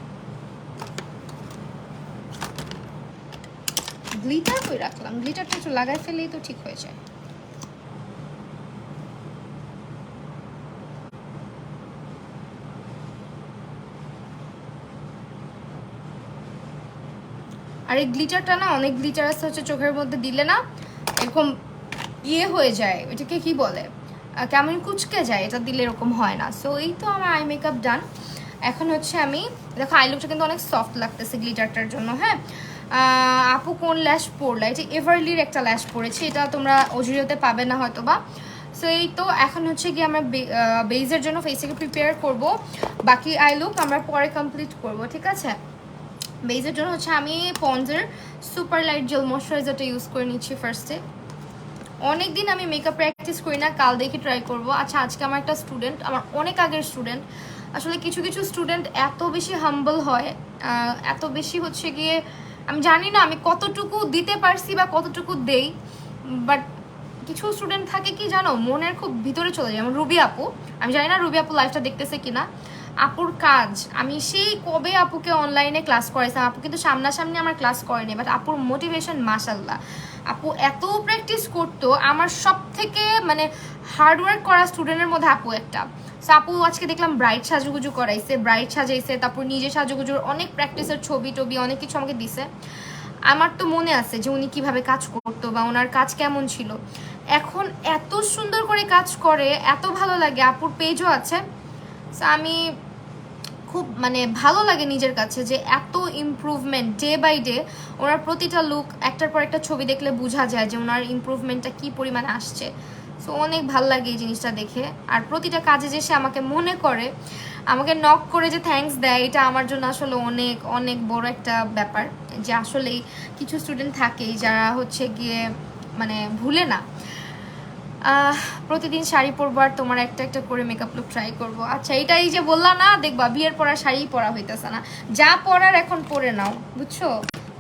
গ্লিটার কই রাখলাম? গ্লিটারটা একটু লাগাই ফেলেই তো ঠিক হয়ে যায়। আর এই গ্লিটারটা না, অনেক গ্লিটার আছে হচ্ছে চোখের মধ্যে দিলে না এরকম ইয়ে হয়ে যায়, ওইটাকে কি বলে, কেমন কুচকে যায়, এটা দিলে এরকম হয় না। সো এই তো আমার আই মেকআপ ডান। এখন হচ্ছে আমি দেখো আই লুকটা কিন্তু অনেক সফট লাগতেছে গ্লিটারটার জন্য। হ্যাঁ, আপু কোন ল্যাশ পরলা? এটা এভারলির একটা ল্যাশ পরেছি, এটা তোমরা অজিরিওতে পাবে না হয়তো বা। সো এই তো এখন হচ্ছে কি আমরা বেজের জন্য ফেসটাকে প্রিপেয়ার করব, বাকি আই লুক আমরা পরে কমপ্লিট করব, ঠিক আছে? বেজের জন্য হচ্ছে আমি পন্ডসের সুপার লাইট জেল ময়শ্চারাইজারটা ইউজ করে নিচ্ছি ফার্স্টে। অনেকদিন আমি মেকআপ প্র্যাকটিস করি না, কাল দেখে ট্রাই করব। আচ্ছা, আজকে আমার একটা স্টুডেন্ট, আমার অনেক আগের স্টুডেন্ট, আসলে কিছু কিছু স্টুডেন্ট এত বেশি হাম্বল হয়, এত বেশি হচ্ছে গিয়ে আমি জানি না আমি কতটুকু দিতে পারছি বা কতটুকু দেই, বাট কিছু স্টুডেন্ট থাকে কি জানো, মনের খুব ভিতরে চলে যায়। যেমন রুবি আপু, আমি জানি না রুবি আপু লাইফটা দেখতেছে কিনা। আপুর কাজ, আমি সেই কবে আপুকে অনলাইনে ক্লাস করাইছিলাম, আপু কিন্তু সামনাসামনি আমার ক্লাস করেনি, বাট আপুর মোটিভেশন মাশাল্লাহ। আপু এত প্র্যাকটিস করতো, আমার সব থেকে মানে হার্ডওয়ার্ক করা স্টুডেন্টের মধ্যে আপু একটা। সো আপু আজকে দেখলাম ব্রাইট সাজুগুজু করাইছে, ব্রাইট সাজাইছে, তারপর নিজে সাজুগুজুর অনেক প্র্যাকটিসের ছবি টবি অনেক কিছু আমাকে দিছে। আমার তো মনে আছে যে উনি কিভাবে কাজ করতো বা ওনার কাজ কেমন ছিল। এখন এত সুন্দর করে কাজ করে, এত ভালো লাগে। আপুর পেজও আছে, সো আমি খুব মানে ভালো লাগে নিজের কাছে যে এত ইমপ্রুভমেন্ট ডে বাই ডে। ওনার প্রতিটা লুক একটার পর একটা ছবি দেখলে বোঝা যায় যে ওনার ইমপ্রুভমেন্টটা কি পরিমাণে আসছে। সো অনেক ভালো লাগে এই জিনিসটা দেখে। আর প্রতিটা কাজে যে সে আমাকে মনে করে, আমাকে নক করে যে থ্যাঙ্কস দেয়, এটা আমার জন্য আসলে অনেক অনেক বড় একটা ব্যাপার। যে আসলেই কিছু স্টুডেন্ট থাকেই যারা হচ্ছে গিয়ে মানে ভুলে না। প্রতিদিন শাড়ি পরবো আর তোমার একটা একটা করে মেকআপ লুক ট্রাই করবো। আচ্ছা, এটাই যে বললা না, দেখবা বিয়ের পর আর শাড়ি পরা হইতেছে না, যা পরার এখন পরে নাও, বুঝছো?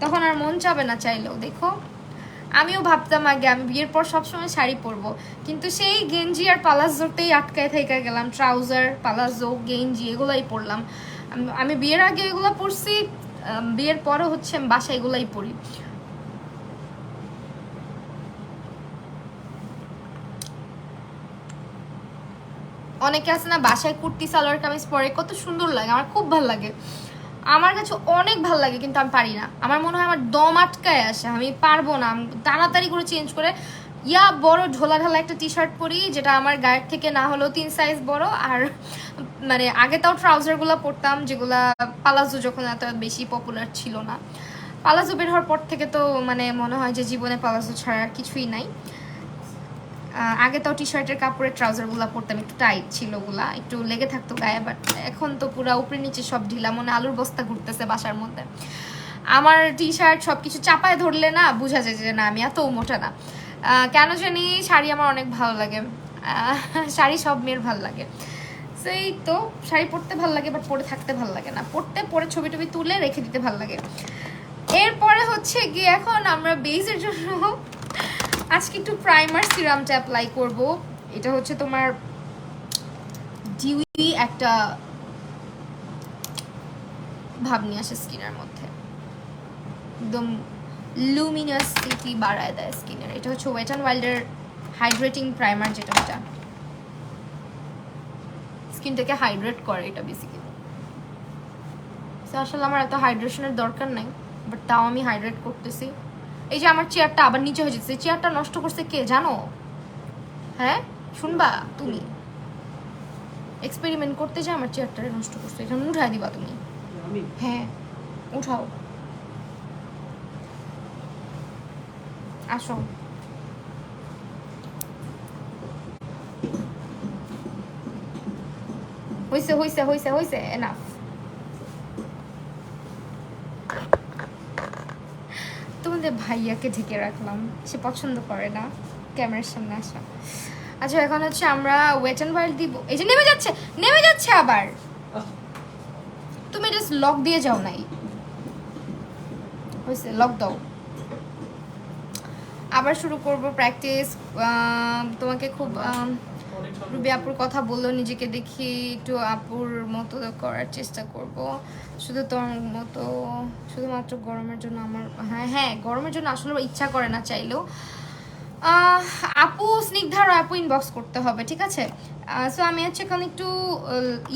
তখন আর মন চাবে না চাইলেও। দেখো আমিও ভাবতাম আগে আমি বিয়ের পর সবসময় শাড়ি পরবো, কিন্তু সেই গেঞ্জি আর পালাজোতেই আটকায় থেকে গেলাম। ট্রাউজার, পালাজো, গেঞ্জি এগুলাই পরলাম। আমি বিয়ের আগে এগুলো পরছি, বিয়ের পরে হচ্ছে বাসায় এগুলাই পরি। অনেকে আছে না বাসায় কুর্তি সালোয়ার কামিজ পরে, কত সুন্দর লাগে, আমার খুব ভালো লাগে, আমার কাছে অনেক ভালো লাগে, কিন্তু আমি পারি না। আমার মনে হয় আমার দম আটকায় আসে, আমি পারবো না। তাড়াতাড়ি করে চেঞ্জ করে বড় ঢোলা ঢালা একটা টি শার্ট পরি, যেটা আমার গায়ের থেকে না হলেও 3 সাইজ বড়। আর মানে আগে তাও ট্রাউজারগুলো পরতাম, যেগুলা পালাজো যখন এত বেশি পপুলার ছিল না। পালাজো বের হওয়ার পর থেকে তো মানে মনে হয় যে জীবনে পালাজো ছাড়া আর কিছুই নাই। আগে তো টি শার্টের কাপড়ের ট্রাউজারগুলো পরতাম, একটু টাইট ছিল, ওগুলা একটু লেগে থাকতো গায়ে। বাট এখন তো পুরো উপরে নিচে সব ঢিলা, মনে আলুর বস্তা ঘুরতেছে বাসার মধ্যে। আমার টি শার্ট সব কিছু চাপায় ধরলে না বোঝা যায় যে না আমি এত মোটা না। কেন জানি শাড়ি আমার অনেক ভালো লাগে, শাড়ি সব মেয়ের ভালো লাগে। সেই তো শাড়ি পরতে ভালো লাগে, বাট পরে থাকতে ভালো লাগে না। পরে ছবি টবি তুলে রেখে দিতে ভালো লাগে। এরপরে হচ্ছে গিয়ে এখন আমরা বেজের জন্য আজকে একটু প্রাইমার সিরামটা অ্যাপ্লাই করব। এটা হচ্ছে তোমার ডিউই একটা ভাব নিয়ে আসে স্কিনের মধ্যে, একদম লুমিনাসিটি বাড়ায় দেয় স্কিনের। এটা হচ্ছে ওয়েট অ্যান্ড ওয়াইল্ডের হাইড্রেটিং প্রাইমার, যেটা স্কিনটাকে হাইড্রেট করে এটা বেসিক্যালি। আসলে আমার এত হাইড্রেশনের দরকার নাই, বাট তাও আমি হাইড্রেট করতেছি। এই যে আমার চেয়ারটা আবার নিচে হয়ে যাচ্ছে, চেয়ারটা নষ্ট করছে কে জানো? হ্যাঁ শুনবা, তুমি এক্সপেরিমেন্ট করতে যা আমার চেয়ারটা নষ্ট করছে, এটা উঠাই দিবা তুমি। হ্যাঁ উঠাও, আসো। হইছে হইছে হইছে হইছে, এনাফ। তোমাদের ভাইয়াকে ঢেকে রাখলাম, সে পছন্দ করে না ক্যামেরার সামনে আসা। আচ্ছা, এখন হচ্ছে আমরা ওয়েট অ্যান্ড ওয়াইল্ড দিব। এই যে নেমে যাচ্ছে আবার। তুমি জাস্ট লক দিয়ে যাও নাই, হয়েছে লক দাও। আবার শুরু করব প্র্যাকটিস। তোমাকে খুব রুবি আপুর কথা বললো, নিজেকে দেখি একটু আপুর মতো করার চেষ্টা করব। শুধু তোমার মতো, শুধুমাত্র গরমের জন্য আমার, হ্যাঁ হ্যাঁ গরমের জন্য আসলে ইচ্ছা করে না চাইলেও। আপু স্নিগ্ধার আপু ইনবক্স করতে হবে, ঠিক আছে? সো আমি হচ্ছে এখন একটু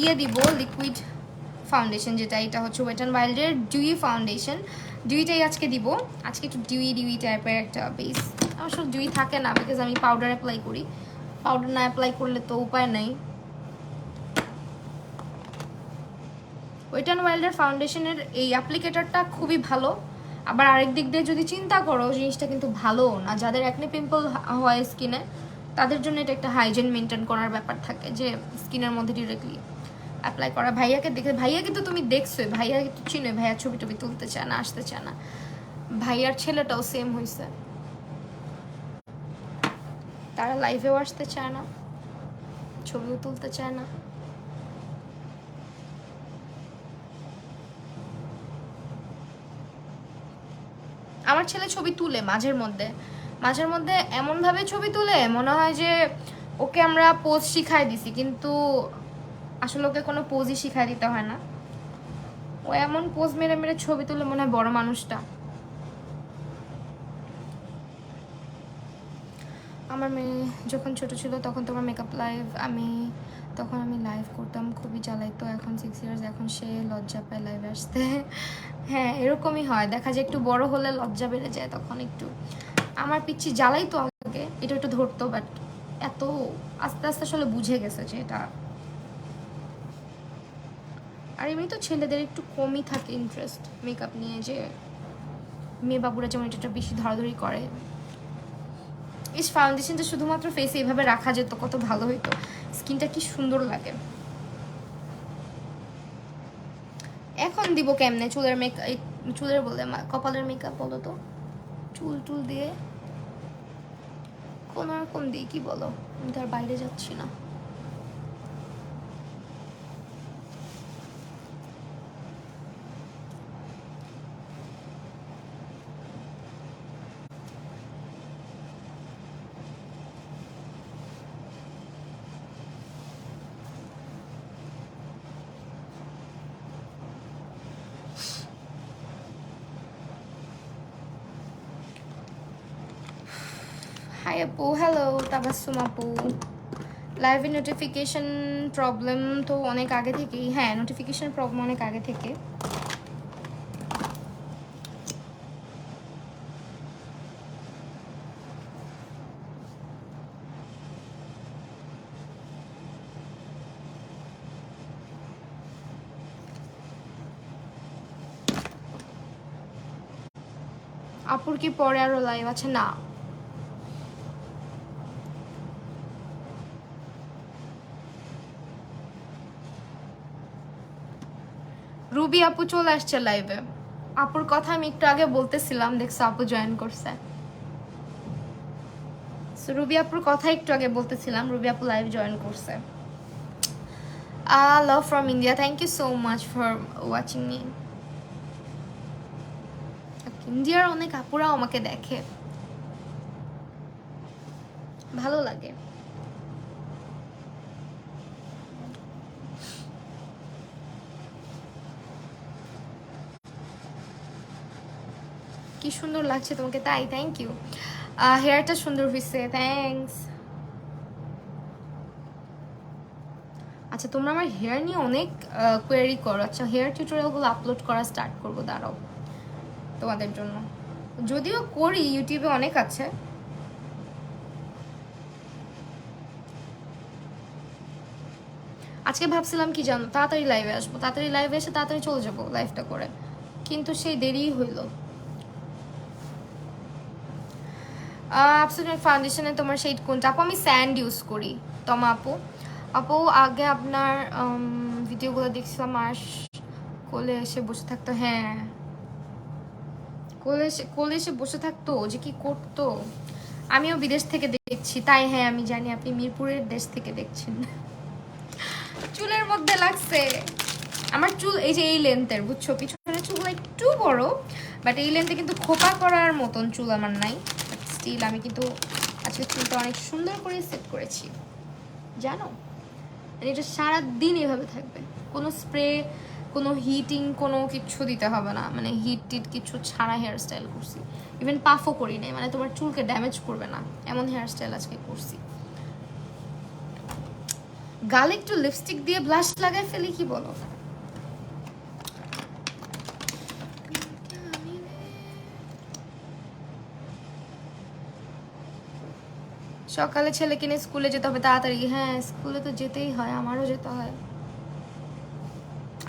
ইয়ে দিব, লিকুইড ফাউন্ডেশন, যেটা এটা হচ্ছে ওয়েট অ্যান্ড ওয়াইল্ডের ডিউই ফাউন্ডেশন। ডিউইটাই আজকে দিব। আজকে একটু ডিউই টাইপের একটা বেস। আমার সব ডিউই থাকে না, বিকজ আমি পাউডার অ্যাপ্লাই করি। পাউডার না অ্যাপ্লাই করলে তো উপায় নাই। ওয়েট অ্যান্ড ওয়াইল্ডের ফাউন্ডেশনের এই অ্যাপ্লিকেটারটা খুবই ভালো। আবার আরেক দিক দিয়ে যদি চিন্তা করো, জিনিসটা কিন্তু ভালো না। যাদের একনে পিম্পল হয় স্কিনে, তাদের জন্য এটা একটা হাইজিন মেনটেন করার ব্যাপার থাকে, যে স্কিনের মধ্যে ডিরেক্টলি অ্যাপ্লাই করা। ভাইয়াকে দেখে, ভাইয়া কিন্তু তুমি দেখছোই, ভাইয়া কিন্তু চিনোই, ভাইয়া ছবি টবি তুলতে চায় না, আসতে চায় না। ভাইয়ার ছেলেটাও সেম হয়েছে, তারা লাইভেও আসতে চায় না, ছবিও তুলতে চায় না। আমার ছেলে ছবি তুলে মাঝের মধ্যে, মাঝের মধ্যে এমনভাবে ছবি তুলে মনে হয় যে ওকে আমরা পোজ শিখাই দিছি, কিন্তু আসলে ওকে কোনো পোজই শিখাই দিতে হয় না। ও এমন পোজ মেরে মেরে ছবি তুলে মনে হয় বড় মানুষটা। আমার মেয়ে যখন ছোট ছিল তখন তোমার মেকআপ লাইভ, তখন আমি লাইভ করতাম, খুবই জ্বালাইতো। এখন 6 ইয়ার্স, এখন সে লজ্জা পায় লাইভে আসতে। হ্যাঁ এরকমই হয়, দেখা যায় একটু বড় হলে লজ্জা বেড়ে যায়, তখন একটু। আমার পিচ্ছি জ্বালাইতো আমাকে, এটা একটু ধরতো, বাট এত আস্তে আস্তে আসলে বুঝে গেছে যে এটা। আর এমনি তো ছেলেদের একটু কমই থাকে ইন্টারেস্ট মেকআপ নিয়ে, যে মেয়ে বাবুরা যেমন এটা বেশি ধরাধরি করে। এই ফাউন্ডেশনটা শুধুমাত্র ফেসে এইভাবে রাখা যেত কত ভালো হইতো, স্কিনটা কি সুন্দর লাগে। এখন দিব কেমনে চুলের মেকআপ, চুলের বলে কপালের মেকআপ বলো তো, চুল টুল দিয়ে কোন রকম দিই, কি বলো? আমি তো আর বাইরে যাচ্ছি না। হাই আপু, হ্যালো তাবাসসুম আপু। লাইভে নোটিফিকেশন প্রবলেম তো অনেক আগে থেকেই, হ্যাঁ নোটিফিকেশন প্রবলেম অনেক আগে থেকে। আপুর কি পরে আরো লাইভ আছে? না, রুবি আপু চলে আসছে লাইভে। আপুর কথা আমি একটু আগে বলতেছিলাম, দেখছো আপু জয়েন করছে। রুবি আপুর কথা একটু আগে বলতেছিলাম, রুবি আপু লাইভ জয়েন করছে। Love from India, thank you so much for watching me. ইন্ডিয়ার অনেক আপুরাও আমাকে দেখে, ভালো লাগে। কি সুন্দর লাগছে তোমাকে, তাই থ্যাংক ইউ। হেয়ারটা সুন্দর হয়েছে, থ্যাঙ্কস। আচ্ছা তোমরা আমার হেয়ার নিয়ে অনেক কোয়েরি করো, আচ্ছা হেয়ার টিউটোরিয়ালগুলো আপলোড করা স্টার্ট করবো, দাঁড়াও তোমাদের জন্য। যদিও করি, ইউটিউবে অনেক আছে। আজকে ভাবছিলাম কি জানো, তাড়াতাড়ি লাইভে আসবো, তাড়াতাড়ি লাইভে এসে তাড়াতাড়ি চলে যাবো লাইভটা করে, কিন্তু সেই দেরিই হইলো। অ্যাবসলিউট ফাউন্ডেশনে তোমার শেড কোনটা? আপু আমি স্যান্ড ইউজ করি। তমা আপু, আপু আগে আপনার ভিডিওগুলো দেখছিলাম, আর কোলে এসে বসে থাকতো। হ্যাঁ কোলে এসে বসে থাকতো, যে কি করতো। আমিও বিদেশ থেকে দেখছি, তাই হ্যাঁ আমি জানি আপনি মিরপুরের দেশ থেকে দেখছেন। চুলের মধ্যে লাগছে আমার চুল, এই যে এই লেন্থের, বুঝছো, পিছনের চুলগুলো একটু বড়, বাট এই লেন্থে কিন্তু খোপা করার মতন চুল আমার নাই। স্টিল আমি কিন্তু আজকে চুলটা অনেক সুন্দর করে সেট করেছি জানো। এটা সারা দিন এভাবে থাকবে, কোনো স্প্রে কোনো হিটিং কোনো কিছু দিতে হবে না, মানে হিট টিট কিছু ছাড়া হেয়ার স্টাইল করছি। ইভেন পাফও করি নাই, মানে তোমার চুলকে ড্যামেজ করবে না এমন হেয়ার স্টাইল আজকে করছি। গালে একটু লিপস্টিক দিয়ে ব্লাশ লাগাই ফেলি, কি বলো? সকালে ছেলেকে নিয়ে স্কুলে যেতে হবে তাড়াতাড়ি। হ্যাঁ স্কুলে তো যেতেই হয়, আমারও যেতে হয়।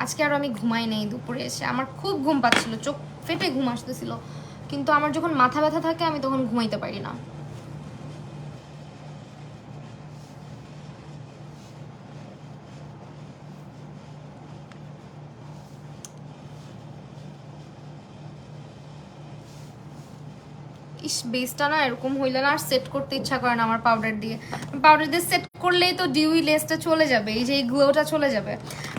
আজকে আরও আমি ঘুমাই নেই দুপুরে এসে, আমার খুব ঘুম পাচ্ছিল, চোখ ফেটে ঘুম আসতেছিল, কিন্তু আমার যখন মাথা ব্যথা থাকে আমি তখন ঘুমাইতে পারি না। ইস বেসটা না এরকম হইলে না আর সেট করতে ইচ্ছা করে না আমার পাউডার দিয়ে সেট করলেই তো ডিউই লেসটা চলে যাবে, এই যে এই গ্লোটা চলে যাবে।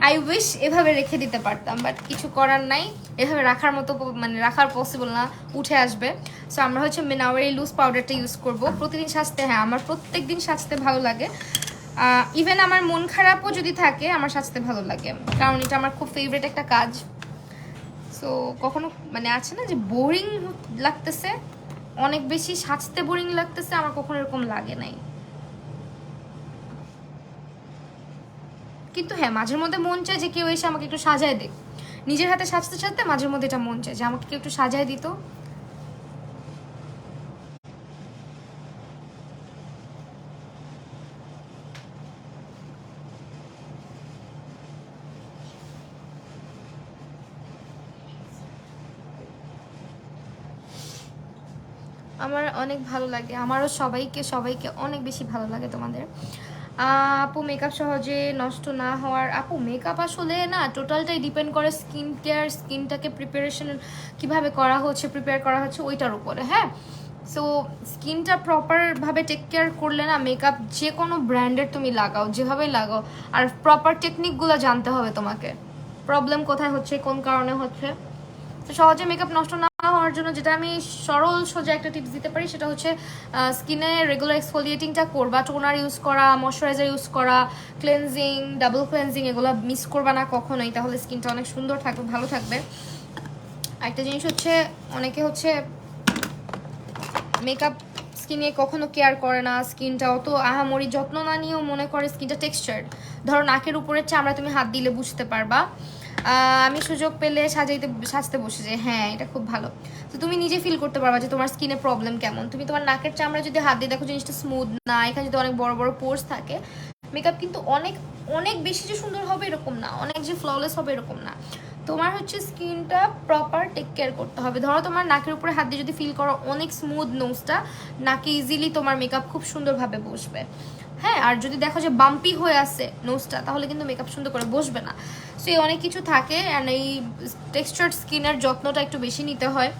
আই উইশ এভাবে রেখে দিতে পারতাম, বাট কিছু করার নাই, এভাবে রাখার মতো মানে রাখার পসিবল না, উঠে আসবে। সো আমরা হচ্ছে মিনাওয়ের এই লুজ পাউডারটা ইউজ করব প্রতিদিন সাজতে। হ্যাঁ আমার প্রত্যেক দিন সাজতে ভালো লাগে, ইভেন আমার মন খারাপও যদি থাকে আমার সাজতে ভালো লাগে, কারণ এটা আমার খুব ফেভারিট একটা কাজ। সো কখনো মানে আছে না যে বোরিং লাগতেছে, অনেক বেশি সাজতে বোরিং লাগতেছে, আমার কখনো এরকম লাগে নাই। কিন্তু হ্যাঁ মাঝের মধ্যে মন চায় যে কেউ এসে আমাকে একটু সাজায় দেখ, নিজের হাতে সাজতে সাজতে মাঝের মধ্যে এটা মন চায় যে আমাকে কেউ একটু সাজায় দিত। আমার অনেক ভালো লাগে, আমারও সবাইকে সবাইকে অনেক বেশি ভালো লাগে তোমাদের। আপু মেকআপ সহজে নষ্ট না হওয়ার, আপু মেকআপ আসলে না টোটালটাই ডিপেন্ড করে স্কিন কেয়ার, স্কিনটাকে প্রিপারেশন কীভাবে করা হচ্ছে, প্রিপেয়ার করা হচ্ছে ওইটার উপরে। হ্যাঁ সো স্কিনটা প্রপারভাবে টেক কেয়ার করলে না মেকআপ যে কোনো ব্র্যান্ডের তুমি লাগাও, যেভাবে লাগাও, আর প্রপার টেকনিকগুলো জানতে হবে তোমাকে, প্রবলেম কোথায় হচ্ছে কোন কারণে হচ্ছে। তো সহজে মেকআপ নষ্ট না হওয়ার জন্য যেটা আমি সরল সোজা একটা টিপস দিতে পারি সেটা হচ্ছে স্কিনে রেগুলার এক্সফোলিয়েটিংটা করবা, টোনার ইউজ করা, ময়শ্চারাইজার ইউজ করা, ক্লেনজিং, ডাবল ক্লেনজিং এগুলো মিস করবা না কখনোই, তাহলে স্কিনটা অনেক সুন্দর থাকবে, ভালো থাকবে। একটা জিনিস হচ্ছে অনেকে হচ্ছে মেকআপ স্কিনে কখনো কেয়ার করে না, স্কিনটা অত আহামরি যত্ন না নিয়েও মনে করে স্কিনটা টেক্সচার্ড। ধরো নাকের উপরের চামড়া তুমি হাত দিলে বুঝতে পারবা, আমি সুযোগ পেলে সাজতে বসে যাই, হ্যাঁ এটা খুব ভালো। তো তুমি নিজে ফিল করতে পারবা যে তোমার স্কিনে প্রবলেম কেমন। তুমি তোমার নাকের চামড়া যদি হাত দিয়ে দেখো জিনিসটা স্মুথ না, এখানে যদি অনেক বড় বড় পোর্স থাকে, মেকআপ কিন্তু অনেক অনেক বেশি যে সুন্দর হবে এরকম না, অনেক যে ফ্ললেস হবে এরকম না। তোমার হচ্ছে স্কিনটা প্রপার টেক কেয়ার করতে হবে। ধরো তোমার নাকের উপরে হাত দিয়ে যদি ফিল করো অনেক স্মুথ নোজটা, নাকে ইজিলি তোমার মেকআপ খুব সুন্দরভাবে বসবে। হ্যাঁ আর যদি দেখো যে বাম্পি হয়ে আছে নোজটা, তাহলে কিন্তু মেকআপ সুন্দর করে বসবে না। সো এই অনেক কিছু থাকে, অ্যান্ড এই টেক্সচার্ড স্কিনের যত্নটা একটু বেশি নিতে হয়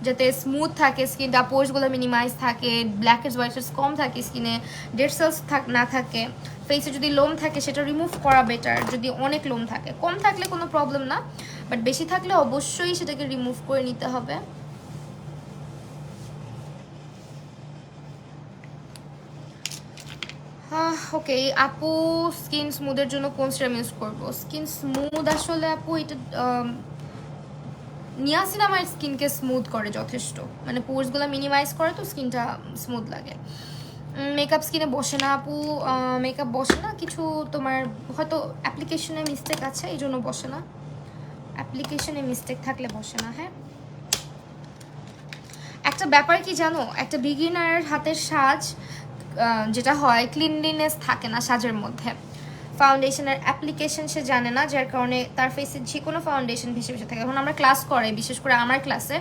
যাতে স্মুথ থাকে স্কিনটা, পোর্সগুলো মিনিমাইজ থাকে, ব্ল্যাক হেডস হোয়াইট হেডস কম থাকে স্কিনে, ডেড সেলস না থাকে, ফেসে যদি লোম থাকে সেটা রিমুভ করা বেটার। যদি অনেক লোম থাকে, কম থাকলে কোনো প্রবলেম না, বাট বেশি থাকলে অবশ্যই সেটাকে রিমুভ করে নিতে হবে। ওকে আপু স্কিন স্মুথের জন্য কোন সিরাম ইউজ করবো? স্কিন স্মুথ আসলে আপু এটা নিয়াসিনামাইড স্কিনকে স্মুথ করে যথেষ্ট, মানে পোর্সগুলো মিনিমাইজ করে, তো স্কিনটা স্মুথ লাগে। মেকআপ স্কিনে বসে না আপু, মেকআপ বসে না, কিছু তোমার হয়তো অ্যাপ্লিকেশনে মিস্টেক আছে এই জন্য বসে না, অ্যাপ্লিকেশনে মিস্টেক থাকলে বসে না। হ্যাঁ একটা ব্যাপার কি জানো, একটা বিগিনারের হাতের সাজ যেটা হয় ক্লিনলিনেস থাকে না সাজের মধ্যে, ফাউন্ডেশনের অ্যাপ্লিকেশন সে জানে না, যার কারণে তার ফেসে যে কোনো ফাউন্ডেশন ভেসে ভেসে থাকে। এখন আমরা ক্লাস করাই, বিশেষ করে আমার ক্লাসে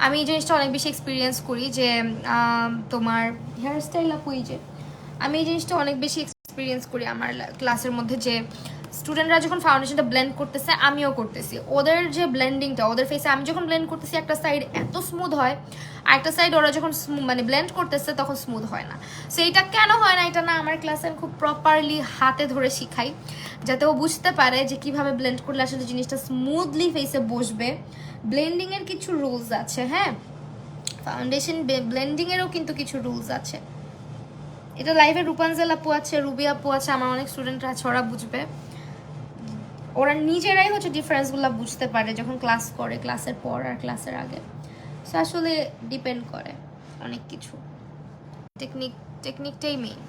আমি এই জিনিসটা অনেক বেশি এক্সপিরিয়েন্স করি যে তোমার হেয়ার স্টাইল আপুই যে আমি এই জিনিসটা অনেক বেশি এক্সপিরিয়েন্স করি আমার ক্লাসের মধ্যে, যে স্টুডেন্টরা যখন ফাউন্ডেশনটা ব্লেন্ড করতেছে আমিও করতেছি, ওদের যে ব্লেন্ডিংটা ওদের ফেসে আমি যখন ব্লেন্ড করতেছি একটা সাইড এত স্মুথ হয়, আর একটা সাইড ওরা যখন মানে ব্লেন্ড করতেছে তখন স্মুথ হয় না। সো এইটা কেন হয় না, এটা না আমার ক্লাসে খুব প্রপারলি হাতে ধরে শিখাই, যাতে ও বুঝতে পারে যে কিভাবে ব্লেন্ড করলে আসলে জিনিসটা স্মুথলি ফেসে বসবে। ব্লেন্ডিংয়ের কিছু রুলস আছে, হ্যাঁ ফাউন্ডেশন ব্লেন্ডিং এরও কিন্তু কিছু রুলস আছে। এটা লাইভে রূপাঞ্জল আপু আছে, রুবি আপু আছে, আমার অনেক স্টুডেন্টরা আছে, ওরা বুঝবে। ওরা নিজেরাই হচ্ছে ডিফারেন্সগুলো বুঝতে পারে যখন ক্লাস করে, ক্লাসের পর আর ক্লাসের আগে। সো আসলে ডিপেন্ড করে অনেক কিছু। টেকনিকটাই মেইন।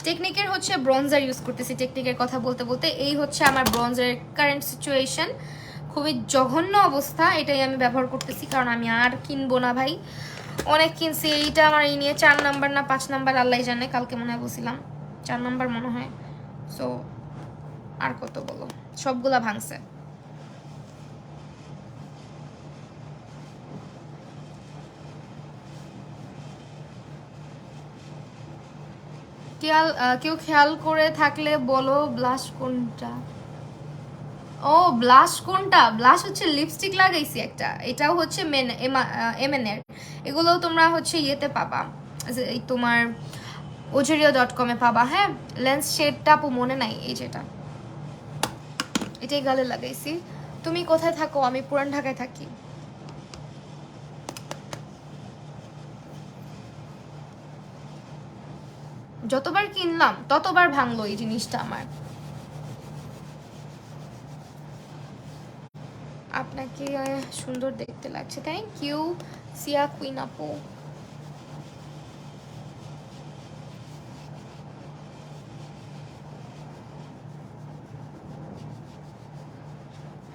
টেকনিকের হচ্ছে ব্রঞ্জার ইউজ করতেছি। টেকনিকের কথা বলতে বলতে এই হচ্ছে আমার ব্রঞ্জারের কারেন্ট সিচুয়েশন, খুবই জঘন্য অবস্থা। এটাই আমি ব্যবহার করতেছি, কারণ আমি আর কিনবো না ভাই, অনেক কিনছি। এইটা আমার এই নিয়ে 4 নাম্বার না 5 নাম্বার আল্লাহ জানে, কালকে মনে হয় বলছিলাম 4 নাম্বার মনে হয়। সো আর কত বলো, সবগুলা ভাঙছে। কেউ খেয়াল করে থাকলে বলো ব্লাশ কোনটা? ও ব্লাশ কোনটা? ব্লাশ হচ্ছে লিপস্টিক লাগাইছি একটা, এটাও হচ্ছে এমএন এর। এগুলোও তোমরা হচ্ছে ইয়েতে পাবা, এই তোমার ojerio.com-এ পাবা। হ্যাঁ, লেন্স শেডটা আপু মনে নাই, এই যেটা, এটাই গালে লাগাইছি। তুমি কোথায় থাকো? আমি পুরান ঢাকায় থাকি। যতবার কিনলাম ততবার ভাঙলো এই জিনিসটা আমার। আপনাকে সুন্দর দেখতে লাগছে, থ্যাংক ইউ সিয়া কুইন আপু।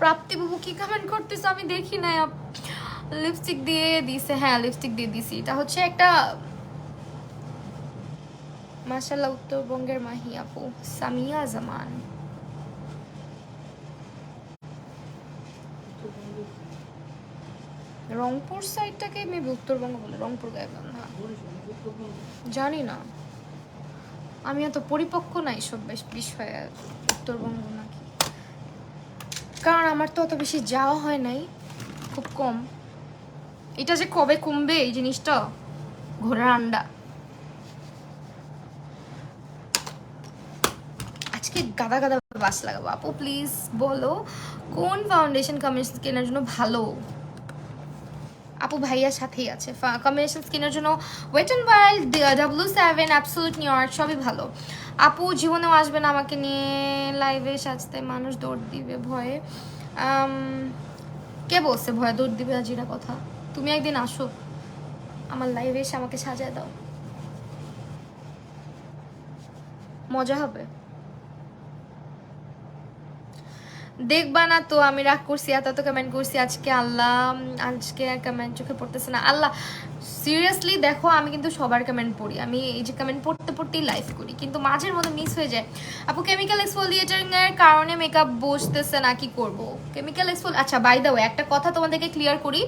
প্রাপ্তি বাবু কি কমেন্ট করতেছে আমি দেখি না। লিপস্টিক দিয়ে দিছে, হ্যাঁ লিপস্টিক দিয়ে দিছি। এটা হচ্ছে একটা মাশাআল্লাহ উত্তরবঙ্গের মাহি আপু সামিয়া জামান। রংপুর সাইডটাকে মেবি উত্তরবঙ্গ বলে, রংপুর গাইবান্ধা জানি না, আমি এত পরিপক্ক নাই সব বিষয়ে। উত্তরবঙ্গ নাকি, কারণ আমার তো অত বেশি যাওয়া হয় নাই, খুব কম। এটা যে কবে কমবে এই জিনিসটা, ঘোড়ার আন্ডা। আজকে গাদা গাদা বাস লাগাবো। আপু প্লিজ বলো কোন ফাউন্ডেশন কম্বিনেশন কেনার জন্য ভালো? আপু ভাইয়ার সাথেই আছে কম্বিনেশন স্কিনের জন্য। Wet and wild, W7, absolute New York সবই ভালো। আপু জীবনেও আসবেন আমাকে নিয়ে লাইভে সাজতে, মানুষ দৌড় দিবে ভয়ে। কে বলছে ভয়ে দৌড় দিবে? আজিরা কথা। তুমি একদিন আসো আমার লাইভে এসে আমাকে সাজায় দাও, মজা হবে। দেখবা না তো আমি রাগ করছি, এত কমেন্ট করছি আজকে, আল্লাহ আজকে কমেন্ট চোখে পড়তেছে না আল্লাহ। সিরিয়াসলি দেখো, আমি কিন্তু সবার কমেন্ট পড়ি, আমি এই যে কমেন্ট পড়তে পড়তেই লাইভ করি, কিন্তু মাঝের মধ্যে মিস হয়ে যায়। আপু কেমিক্যাল এক্সফোলিয়েটিং এর কারণে মেকআপ বসতেছে না, কি করব? কেমিক্যাল আচ্ছা বাই দ্য ওয়ে একটা কথা তোমাদেরকে ক্লিয়ার করি,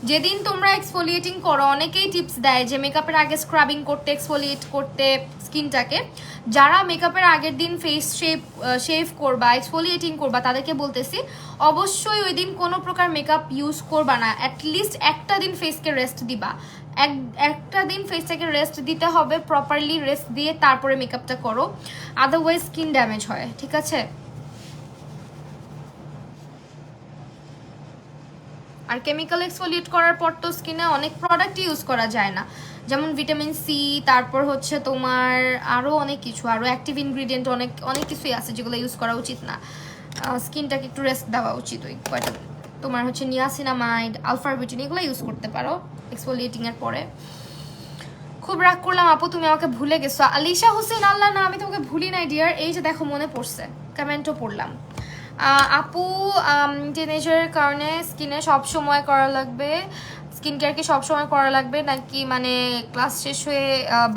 যেদিন তোমরা এক্সফোলিয়েটিং করো অনেকেই টিপস দেয় যে মেকআপের আগে স্ক্রাবিং করতে, এক্সফোলিয়েট করতে স্কিনটাকে। যারা মেকআপের আগের দিন ফেস শেভ করবা, এক্সফোলিয়েটিং করবা, তাদেরকে বলতেছি অবশ্যই ওই দিন কোনো প্রকার মেকআপ ইউজ করবা না, অ্যাটলিস্ট একটা দিন ফেসকে রেস্ট দিবা। একটা দিন ফেসটাকে রেস্ট দিতে হবে, প্রপারলি রেস্ট দিয়ে তারপরে মেকআপটা করো, আদারওয়াইজ স্কিন ড্যামেজ হয়, ঠিক আছে? আর কেমিক্যাল এক্সফোলিয়েট করার পর তো স্কিনে অনেক প্রোডাক্ট ইউজ করা যায় না, যেমন ভিটামিন সি, তারপর হচ্ছে তোমার আরও অনেক কিছু, আরও অ্যাক্টিভ ইনগ্রিডিয়েন্ট অনেক অনেক কিছুই আছে যেগুলো ইউজ করা উচিত না। স্কিনটাকে একটু রেস্ট দেওয়া উচিত। ওই কয়টা তোমার হচ্ছে নিয়াসিনামাইড, আলফারবিউটিন এগুলো ইউজ করতে পারো এক্সফোলিয়েটিংয়ের পরে। খুব রাগ করলাম আপু, তুমি আমাকে ভুলে গেছো। আলিশা হোসেন, আল্লাহ না আমি তোমাকে ভুলি নাই ডিয়ার, এই যে দেখো মনে পড়ছে, কমেন্টও পড়লাম। আপু টিনেজারের কারণে স্কিনে সব সময় করা লাগবে, স্কিন কেয়ার কি সবসময় করা লাগবে নাকি মানে ক্লাস শেষ হয়ে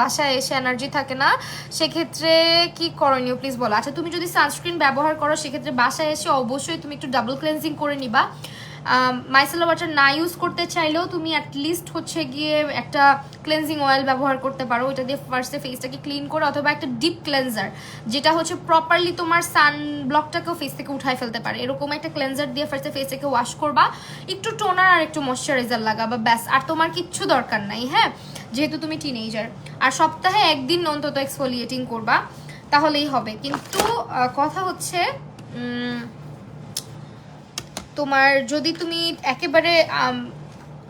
বাসায় এসে এনার্জি থাকে না, সেক্ষেত্রে কি করণীয় প্লিজ বলো? আচ্ছা তুমি যদি সানস্ক্রিন ব্যবহার করো সেক্ষেত্রে বাসায় এসে অবশ্যই তুমি একটু ডাবল ক্লেন্সিং করে নিবা। মাইসেলার ওয়াটার না ইউজ করতে চাইলেও তুমি অ্যাটলিস্ট হচ্ছে গিয়ে একটা ক্লেন্সিং অয়েল ব্যবহার করতে পারো, ওইটা দিয়ে ফার্স্টে ফেসটাকে ক্লিন করে, অথবা একটা ডিপ ক্লেন্সার যেটা হচ্ছে প্রপারলি তোমার সান ব্লকটাকেও ফেস থেকে উঠায় ফেলতে পারে, এরকম একটা ক্লেন্সার দিয়ে ফার্স্টে ফেসটাকে ওয়াশ করবা, একটু টোনার আর একটু ময়শ্চারাইজার লাগাবা, ব্যাস। আর তোমার কিচ্ছু দরকার নাই, হ্যাঁ, যেহেতু তুমি টিনেজার। আর সপ্তাহে একদিন অন্তত এক্সফোলিয়েটিং করবা, তাহলেই হবে। কিন্তু কথা হচ্ছে তোমার যদি তুমি একেবারে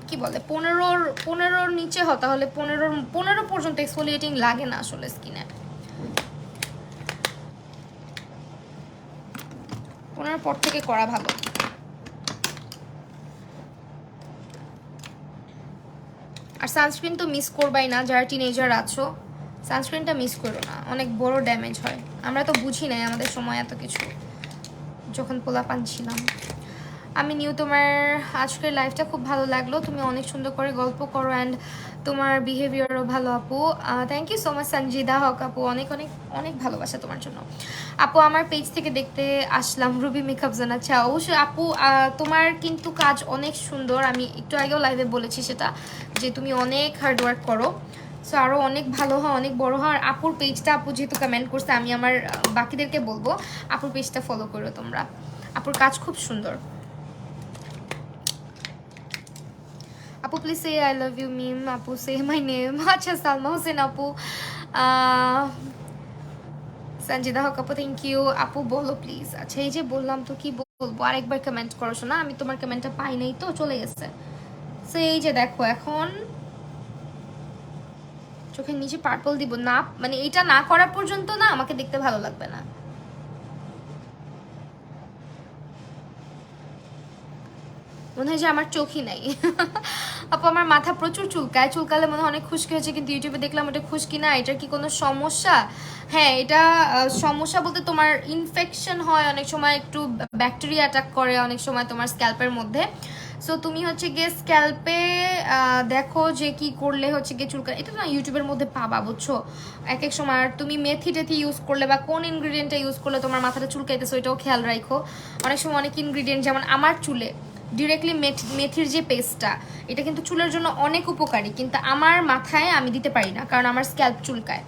কি বলে 15-15 নিচে হয় তাহলে 15 পর্যন্ত এক্সফোলিয়েটিং লাগে না আসলে স্কিনে। 15 পর থেকে করা ভালো। আর সানস্ক্রিন তো মিস করবাই না, যারা টিনেজার আছো সানস্ক্রিনটা মিস করো না, অনেক বড় ড্যামেজ হয়। আমরা তো বুঝি নাই আমাদের সময় এত কিছু যখন পোলাপান ছিলাম। আমি নিউ তোমার আজকের লাইফটা খুব ভালো লাগলো, তুমি অনেক সুন্দর করে গল্প করো অ্যান্ড তোমার বিহেভিয়ারও ভালো আপু। Thank you so much Sanjida Haque আপু, অনেক অনেক অনেক ভালোবাসা তোমার জন্য আপু। আমার পেজ থেকে দেখতে আসলাম, রুবি মেকআপ জোন। আচ্ছা অবশ্যই আপু, তোমার কিন্তু কাজ অনেক সুন্দর, আমি একটু আগেও লাইভে বলেছি সেটা, যে তুমি অনেক হার্ড ওয়ার্ক করো। সো আরও অনেক ভালো হয়, অনেক বড় হয়। আর আপুর পেজটা, আপু যেহেতু কমেন্ট করছে, আমি আমার বাকিদেরকে বলবো আপুর পেজটা ফলো করো তোমরা, আপুর কাজ খুব সুন্দর। আপু please say I love you Mim, আপু সে মাই নেম। আচ্ছা সালমা হোসেন আপু, সঞ্জিদা হক আপু থ্যাংক ইউ। আপু বলো প্লিজ। আচ্ছা এই যে বললাম তো, কি বলবো, আরেকবার কমেন্ট করো না, আমি তোমার কমেন্টটা পাই নাই তো, চলে গেছে। সো এই যে দেখো, এখন চোখের নিচে পার্পল দিব না, মানে এইটা না করা পর্যন্ত না আমাকে দেখতে ভালো লাগবে না। মনে হয় যে আমার চোখই নাই। আপু আমার মাথা প্রচুর চুলকায়, চুলকালে মনে হয় অনেক খুশকি হয়েছে, কিন্তু ইউটিউবে দেখলাম এটা খুশকি না। এটার কি কোনো সমস্যা? হ্যাঁ, এটা সমস্যা বলতে তোমার ইনফেকশন হয়, অনেক সময় একটু ব্যাকটেরিয়া অ্যাটাক করে, অনেক সময় তোমার স্ক্যাল্পের মধ্যে। সো তুমি হচ্ছে গিয়ে স্ক্যাল্পে দেখো যে কি করলে হচ্ছে গিয়ে চুলকা, এটা না ইউটিউবের মধ্যে পাবা, বুঝছো, এক এক সময়। আর তুমি মেথি টেথি ইউজ করলে বা কোন ইনগ্রিডিয়েন্টটা ইউজ করলে তোমার মাথাটা চুলকাইতেছে, ওইটাও খেয়াল রাখো। অনেক সময় অনেক ইনগ্রিডিয়েন্ট, যেমন আমার চুলে ডিরেক্টলি মেথির যে পেস্টটা, এটা কিন্তু চুলের জন্য অনেক উপকারী, কিন্তু আমার মাথায় আমি দিতে পারি না, কারণ আমার স্ক্যাল্প চুলকায়।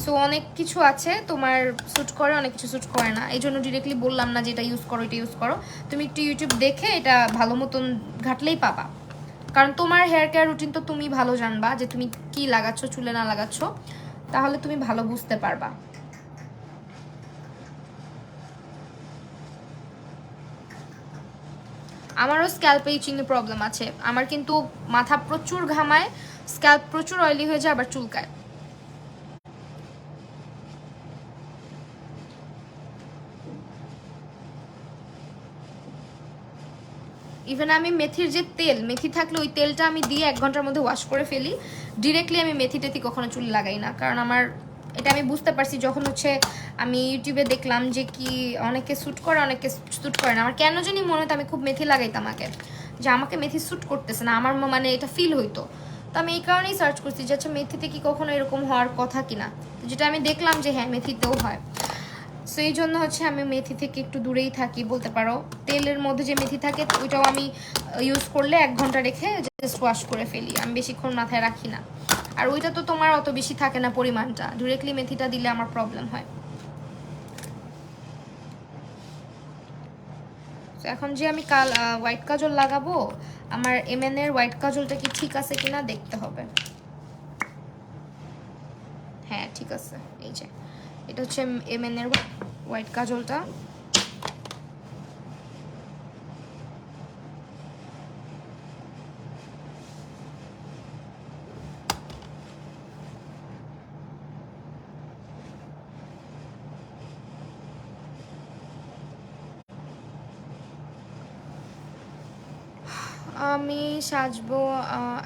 সো অনেক কিছু আছে তোমার স্যুট করে, অনেক কিছু স্যুট করে না, এই জন্য ডিরেক্টলি বললাম না যে এটা ইউজ করো, এটা ইউজ করো। তুমি একটু ইউটিউব দেখে এটা ভালো মতন ঘাটলেই পাবা, কারণ তোমার হেয়ার কেয়ার রুটিন তো তুমি ভালো জানবা, যে তুমি কি লাগাচ্ছ চুলে না লাগাচ্ছ, তাহলে তুমি ভালো বুঝতে পারবা। আমারও স্ক্যাল্পে ইচিং এর প্রবলেম আছে, আমার কিন্তু মাথা প্রচুর ঘামায়, স্ক্যাল্প প্রচুর অয়েলি হয়ে যায়, আবার চুলকায়। ইভেন আমি মেথির যে তেল, মেথি থাকলে ওই তেলটা আমি দিয়ে 1 ঘন্টার মধ্যে ওয়াশ করে ফেলি, ডিরেক্টলি আমি মেথি টেথি কখনো চুল লাগাই না, কারণ আমার এটা আমি বুঝতে পারছি যখন হচ্ছে আমি ইউটিউবে দেখলাম যে কি অনেকে স্যুট করে, অনেকে স্যুট করে না। আমার কেন জানি মনে হতো আমি খুব মেথি লাগাইতাম আগে, যে আমাকে মেথি স্যুট করতেছে না, আমার মানে এটা ফিল হইতো। তো আমি এই কারণেই সার্চ করছি যে আচ্ছা মেথিতে কি কখনো এরকম হওয়ার কথা কিনা, যেটা আমি দেখলাম যে হ্যাঁ মেথিতেও হয়। সো এই জন্য হচ্ছে আমি মেথি থেকে একটু দূরেই থাকি বলতে পারো। তেলের মধ্যে যে মেথি থাকে ওইটাও আমি ইউজ করলে 1 ঘন্টা রেখে জাস্ট ওয়াশ করে ফেলি, আমি বেশিক্ষণ মাথায় রাখি না। আর ওইটা তো তোমার অত বেশি থাকে না পরিমাণটা, ডিরেক্টলি মেথিটা দিলে আমার প্রবলেম হয়। তো এখন যে আমি হোয়াইট কাজল লাগাবো, আমার এমএন এর হোয়াইট কাজলটা কি ঠিক আছে কিনা দেখতে হবে। হ্যাঁ ঠিক আছে, এই যে এটা হচ্ছে এমএন এর হোয়াইট কাজলটা। আমি সাজবো,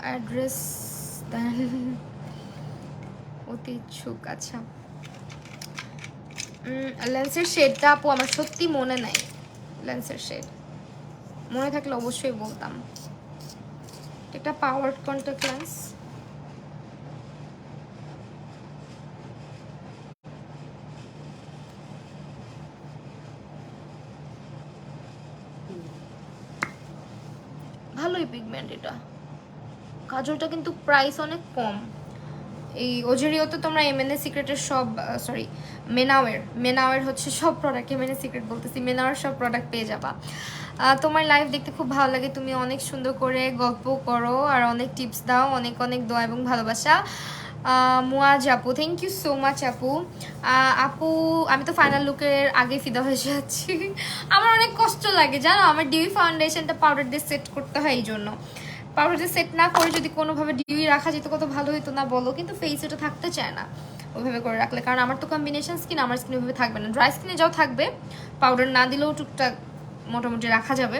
অ্যাড্রেস দেন, অতি ইচ্ছুক। আচ্ছা লেন্সের শেডটা আপু আমার সত্যি মনে নাই, লেন্সের শেড মনে থাকলে অবশ্যই বলতাম। একটা পাওয়ার কন্ট্যাক্ট লেন্স, ভালোই পিগমেন্ট এটা। কাজলটা কিন্তু প্রাইস অনেক কম। এই ওজেরিওতে তোমরা এমএনএ সিক্রেটের সব, সরি মেনাওয়ের হচ্ছে সব প্রোডাক্ট, এমএনএ সিক্রেট বলতেছি, মেনাওয়ের সব প্রোডাক্ট পেয়ে যাবা। তোমার লাইভ দেখতে খুব ভালো লাগে, তুমি অনেক সুন্দর করে গল্প করো আর অনেক টিপস দাও, অনেক অনেক দোয়া এবং ভালোবাসা। মুয়াজ আপু থ্যাংক ইউ সো মাচ আপু। আপু আমি তো ফাইনাল লুকের আগে ফিদা হয়ে যাচ্ছি, আমার অনেক কষ্ট লাগে জানো, আমার ডিউই ফাউন্ডেশনটা পাউডার দিয়ে সেট করতে হয়, এই জন্য পাউডার যে সেট না করে যদি কোনোভাবে ডিউই রাখা যেত কত ভালো হতো না বলো, কিন্তু ফেস এটা থাকতে চায় না ওইভাবে করে রাখলে, কারণ আমার তো কম্বিনেশন স্কিন, আমার স্কিন ওইভাবে থাকবে না। ড্রাই স্কিনে যাও থাকবে, পাউডার না দিলেও টুকটাক মোটামুটি রাখা যাবে,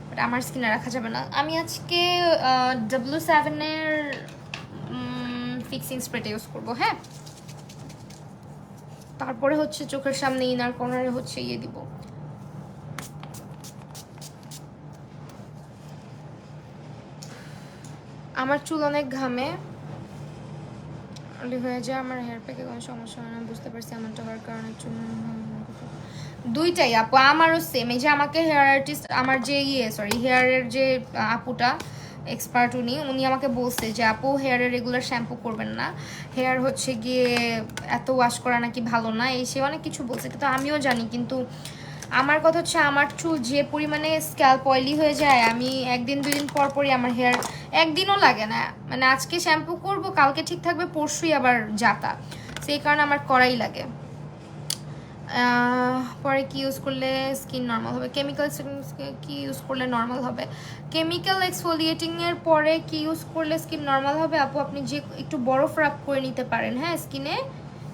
বাট আমার স্কিনে রাখা যাবে না। আমি আজকে W7-এর ফিক্সিং স্প্রেটা ইউজ করবো। হ্যাঁ, তারপরে হচ্ছে চোখের সামনে ইনার কর্নারে হচ্ছে ইয়ে দিব, আমার চুল অনেক ঘামে হয়ে যায়, আমার হেয়ার প্যাকে কোনো সমস্যা হয় না, বুঝতে পারছি এমনটা হওয়ার কারণে চুল দুইটাই আপু আমারও সেম। এই যে আমাকে হেয়ার আর্টিস্ট, আমার যে হেয়ারের যে আপুটা এক্সপার্ট, উনি আমাকে বলছে যে আপু হেয়ারে রেগুলার শ্যাম্পু করবেন না, হেয়ার হচ্ছে গিয়ে এত ওয়াশ করা নাকি ভালো না, এই সে অনেক কিছু বলছে, কিন্তু আমিও জানি, কিন্তু আমার কথা হচ্ছে আমার চুল যে পরিমাণে স্ক্যাল্প অয়েলি হয়ে যায়, আমি একদিন দুই দিন পর পরই আমার হেয়ার, একদিনও লাগে না, মানে আজকে শ্যাম্পু করব কালকে ঠিক থাকবে, পরশুই আবার যাতা, সেই কারণে আমার করাই লাগে। পরে কি ইউজ করলে স্কিন নর্মাল হবে? কেমিক্যাল কি ইউজ করলে নর্মাল হবে? কেমিক্যাল এক্সফোলিয়েটিংয়ের পরে কি ইউজ করলে স্কিন নর্মাল হবে? আপু আপনি যে একটু বরফ রাব করে নিতে পারেন, হ্যাঁ, স্কিনে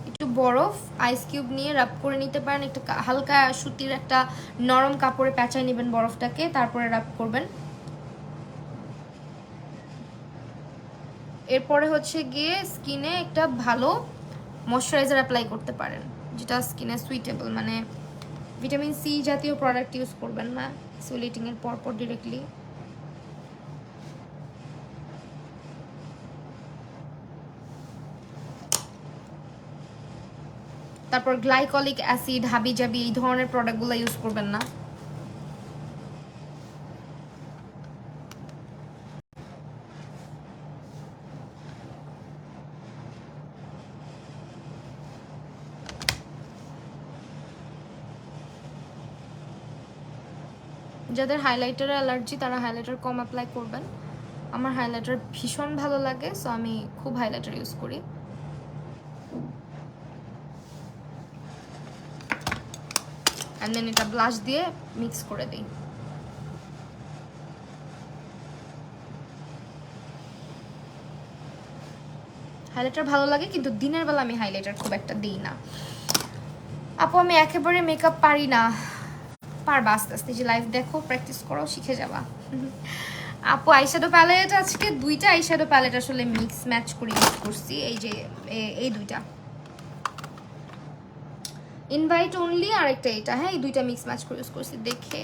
একটু বরফ আইস কিউব নিয়ে রাব করে নিতে পারেন, একটু হালকা সুতির একটা নরম কাপড়ে প্যাঁচায় নেবেন বরফটাকে, তারপরে রাব করবেন। এরপরে হচ্ছে গিয়ে স্কিনে একটা ভালো ময়শ্চারাইজার অ্যাপ্লাই করতে পারেন, যেটা স্কিনে সুইটেবল, মানে ভিটামিন সি জাতীয় প্রোডাক্ট ইউজ করবেন না এক্সফোলিয়েটিংয়ের পরপর ডিরেক্টলি। তারপর গ্লাইকলিক অ্যাসিড, হাবিজাবি এই ধরনের প্রোডাক্টগুলো ইউজ করবেন না। যাদের হাইলাইটারে অ্যালার্জি তারা হাইলাইটার কম অ্যাপ্লাই করবেন। আমার হাইলাইটার ভীষণ ভালো লাগে, সো আমি খুব হাইলাইটার ইউজ করি। অ্যান্ড দেন এটা ব্লাশ দিয়ে মিক্স করে দিই। হাইলাইটার ভালো লাগে, কিন্তু দিনের বেলা আমি হাইলাইটার খুব একটা দিই না। আপু আমি একেবারে মেকআপ পারি না। পারবা আস্তে আস্তে, যে লাইভ দেখো, প্র্যাকটিস করো, শিখে যাবা। আপু আইশ্যাডো প্যালেট আজকে দুইটা আইশ্যাডো প্যালেট আসলে মিক্স ম্যাচ করে ইউজ করছি, এই যে এই দুইটা ইনভাইট অনলি আর একটা এটা, হ্যাঁ, এই দুইটা মিক্স ম্যাচ করে ইউজ করছি। দেখে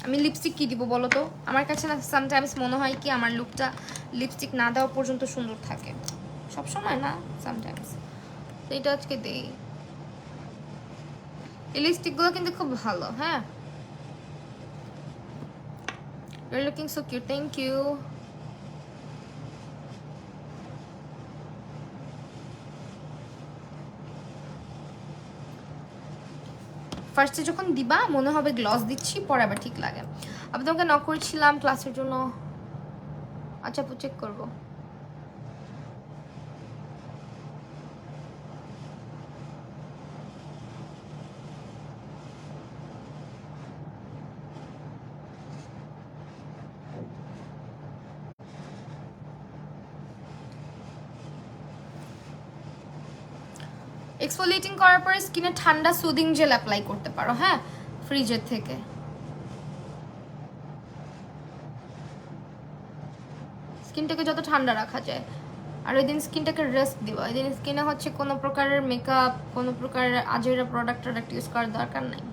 আমি লিপস্টিক কি দিব বলো তো? আমার কাছে না সামটাইমস মনে হয় কি আমার লুকটা লিপস্টিক না দেওয়া পর্যন্ত সুন্দর থাকে, সব সময় না, সামটাইমস। তো এটা আজকে দেই। এই লিপস্টিকগুলো কিন্তু খুব ভালো। হ্যাঁ, you're looking so cute, thank you. ফার্স্টে যখন দিবা মনে হবে গ্লস দিচ্ছি, পরে আবার ঠিক লাগে। আমি তোমাকে নক করেছিলাম ক্লাসের জন্য। আচ্ছা আপু চেক করবো। এক্সফোলিয়েটিং করার পরে স্কিনে ঠান্ডা সুদিং জেল অ্যাপ্লাই করতে পারো, হ্যাঁ, ফ্রিজের থেকে। স্কিনটাকে যত ঠান্ডা রাখা যায়, আর ওই দিন স্কিনটাকে রেস্ট দিবা। ওই দিন স্কিনে হচ্ছে কোনো প্রকারের মেকআপ, কোনো প্রকারের আজেরা প্রোডাক্ট ইউজ করার দরকার নাই।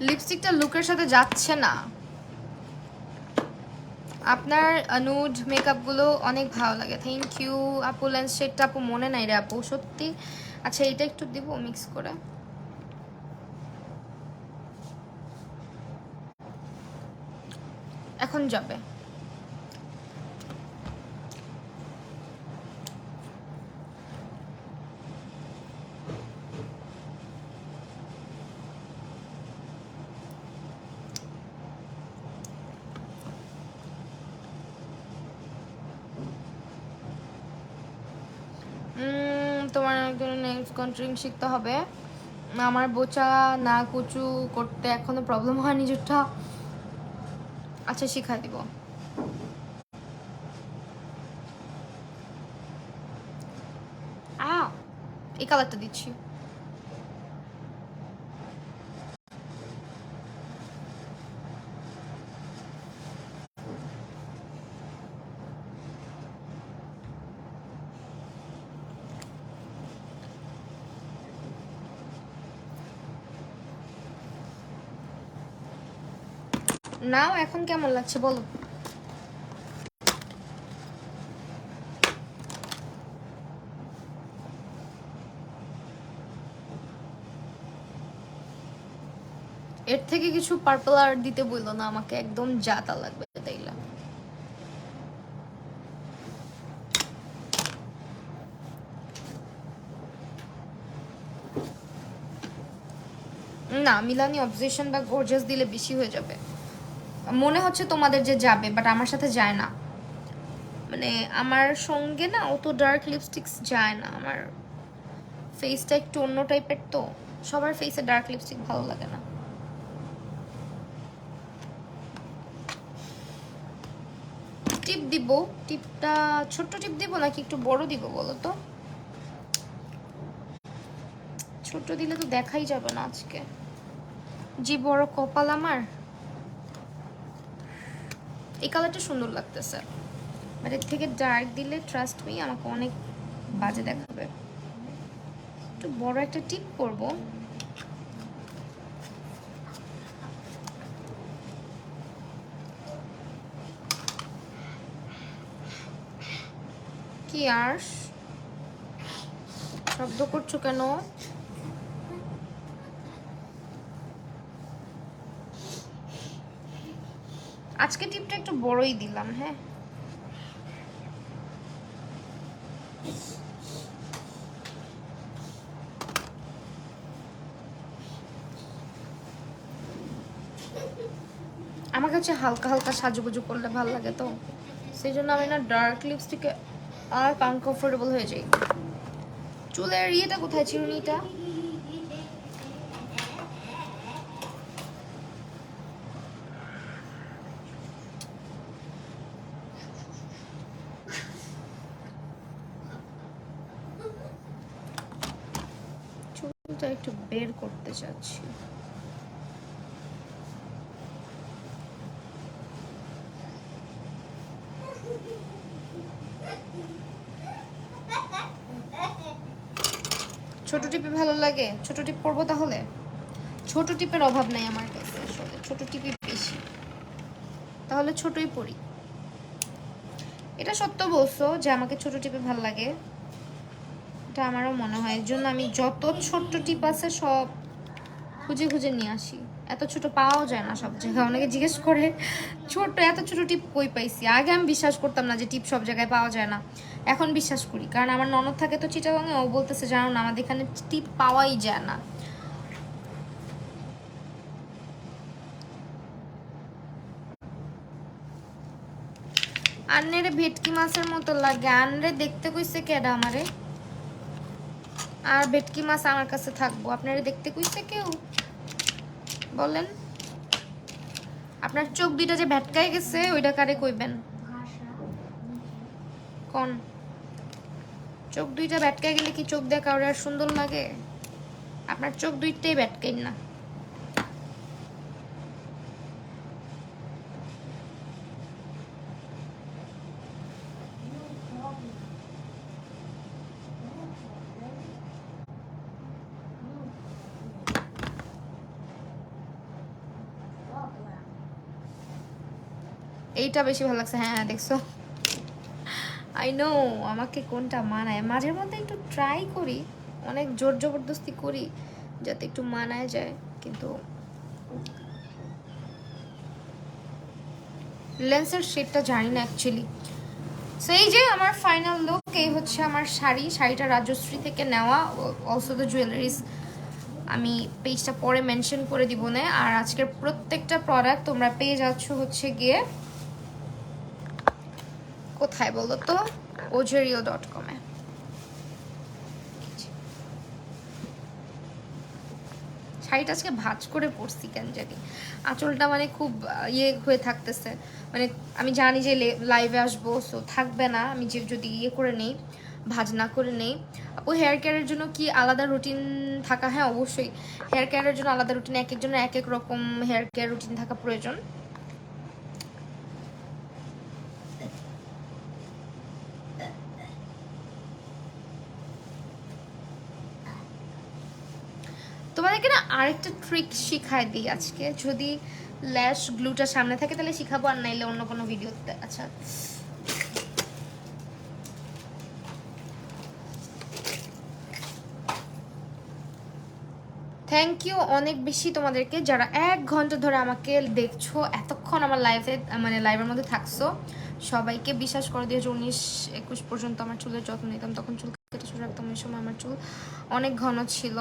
লিপস্টিকটা লুকের সাথে যাচ্ছে না। আপনার নুড মেকআপগুলো অনেক ভালো লাগে, থ্যাংক ইউ আপু। লেন্স শেডটা আপু মনে নাই রে আপু, সত্যি। আচ্ছা এটা একটু দিব মিক্স করে। এখন যাবে। কন্ট্রিং শিখতে হবে। আমার বোচা না কুচু করতে এখনো প্রবলেম হয়নি যেটা। আচ্ছা শিখাই দিব। এই কালারটা দিচ্ছি। নাও এখন কেমন লাগছে বলো। এর থেকে কিছু পার্পল আর দিতে বললো না আমাকে, একদম জাতা লাগবে তাইলা। না মিলানি অবজেশন বা গর্জাস দিলে বেশি হয়ে যাবে মনে হচ্ছে তোমাদের যে যাবে, বাট আমার সাথে যায় না। মানে আমার সঙ্গে না অত ডার্ক লিপস্টিক্স যায় না, আমার ফেসটা একটু অন্য টাইপের তো, সবার ফেসে ডার্ক লিপস্টিক ভালো লাগে না। টিপ দিব, টিপটা ছোট্ট টিপ দিব নাকি একটু বড় দিব বলো তো? ছোট দিলে তো দেখাই যাবে না আজকে। জি বড় কপাল আমার। এই কালারটা সুন্দর লাগতেছে, বাট এর থেকে ডার্ক দিলে ট্রাস্ট মি আমাকে অনেক বাজে দেখাবে। একটু বড় একটা টিপ করব। কি আর শব্দ করছো কেন? আজকে টিপটা একটু বড়ই দিলাম। হ্যাঁ আমার কাছে হালকা হালকা সাজুগুজু করলে ভালো লাগে তো, সেই জন্য আমি না ডার্ক লিপস্টিকে আর আনকমফোর্টেবল হয়ে যাই। চুলের ইয়েটা কোথায়, চিরুনিটা? চুলটা একটু বের করতে চাচ্ছি। ছোট টিপে ভালো লাগে, ছোট টিপ পরবো তাহলে। ছোট টিপের অভাব নাই আমার কাছে, আসলে ছোট টিপই বেশি, তাহলে ছোটই পরি। এটা সত্য বলছো যে আমাকে ছোট টিপে ভালো লাগে, এটা আমারও মনে হয়। এর জন্য আমি যত ছোট্ট টিপ আছে সব খুঁজে খুঁজে নিয়ে আসি। এত ছোট পাওয়াও যায় না সব জায়গায়, অনেকে জিজ্ঞেস করে ছোট এত ছোট টিপ কই পাইছি। আগে আমি বিশ্বাস করতাম না যে টিপ সব জায়গায় পাওয়া যায় না, এখন বিশ্বাস করি, কারণ আমার ননদ থাকে তো চিটাগাঙে, ও বলতেছে জানো না আমাদের এখানে টিপ পাওয়াই যায় না। আন্নেরে ভেটকি মাছের মতো লাগে। আনরে দেখতে কইছে কেডা আমারে? আর ভেটকি মাছ আমার কাছে থাকবো, আপনারা দেখতে কইছে কেউ? বলেন। আপনার চোখ দুইটা যে ভেটকায় গেছে ওইটা কারে কইবেন কোন? চোখ দুইটা ভেটকায় গেলে কি চোখ দেখা আর সুন্দর লাগে? আপনার চোখ দুইটাই ভেটকাই না। এইটা বেশি ভালো লাগছে। হ্যাঁ দেখছো, আই নো আমাকে কোনটা মানায়। মাঝের মধ্যে একটু ট্রাই করি, অনেক জোর জবরদস্তি করি যাতে একটু মানায় যায়, কিন্তু লেন্সের শেডটা জানি না অ্যাকচুয়ালি। সো এই যে আমার ফাইনাল লুক, এই হচ্ছে আমার শাড়ি। শাড়িটা রাজশ্রী থেকে নেওয়া, অলসো দ্য জুয়েলারিজ আমি পেজটা পরে মেনশন করে দিব না। আর আজকের প্রত্যেকটা প্রোডাক্ট তোমরা পেয়ে যাচ্ছ হচ্ছে গিয়ে কোথায় বলো তো, ojerio.com-এ। শাড়িটা আজকে ভাঁজ করে পরছি কেন জানি, আঁচলটা মানে খুব ইয়ে হয়ে থাকতেছে, মানে আমি জানি যে লাইভে আসবো, সো থাকবে না, আমি যে যদি ইয়ে করে নেই, ভাঁজ না করে নেই। আপু হেয়ার কেয়ারের জন্য কি আলাদা রুটিন থাকা? হ্যাঁ অবশ্যই, হেয়ার কেয়ারের জন্য আলাদা রুটিন, এক একজনের এক এক রকম হেয়ার কেয়ার রুটিন থাকা প্রয়োজন। তোমাদেরকে না আরেকটা ট্রিক শিখাই দিই আজকে, যদি ল্যাশ গ্লুটা সামনে থাকে তাহলে শিখাবো, আর নাইলে অন্য কোনো ভিডিওতে। আচ্ছা থ্যাংক ইউ অনেক বেশি তোমাদেরকে যারা 1 ঘন্টা ধরে আমাকে দেখছো, এতক্ষণ আমার লাইভে মানে লাইভের মধ্যে থাকছো, সবাইকে। বিশ্বাস করে দিয়ে 19-21 পর্যন্ত আমার চুলের যত্ন নিতাম, তখন চুল কেটে শুরু রাখতাম, ওই সময় আমার চুল অনেক ঘন ছিল।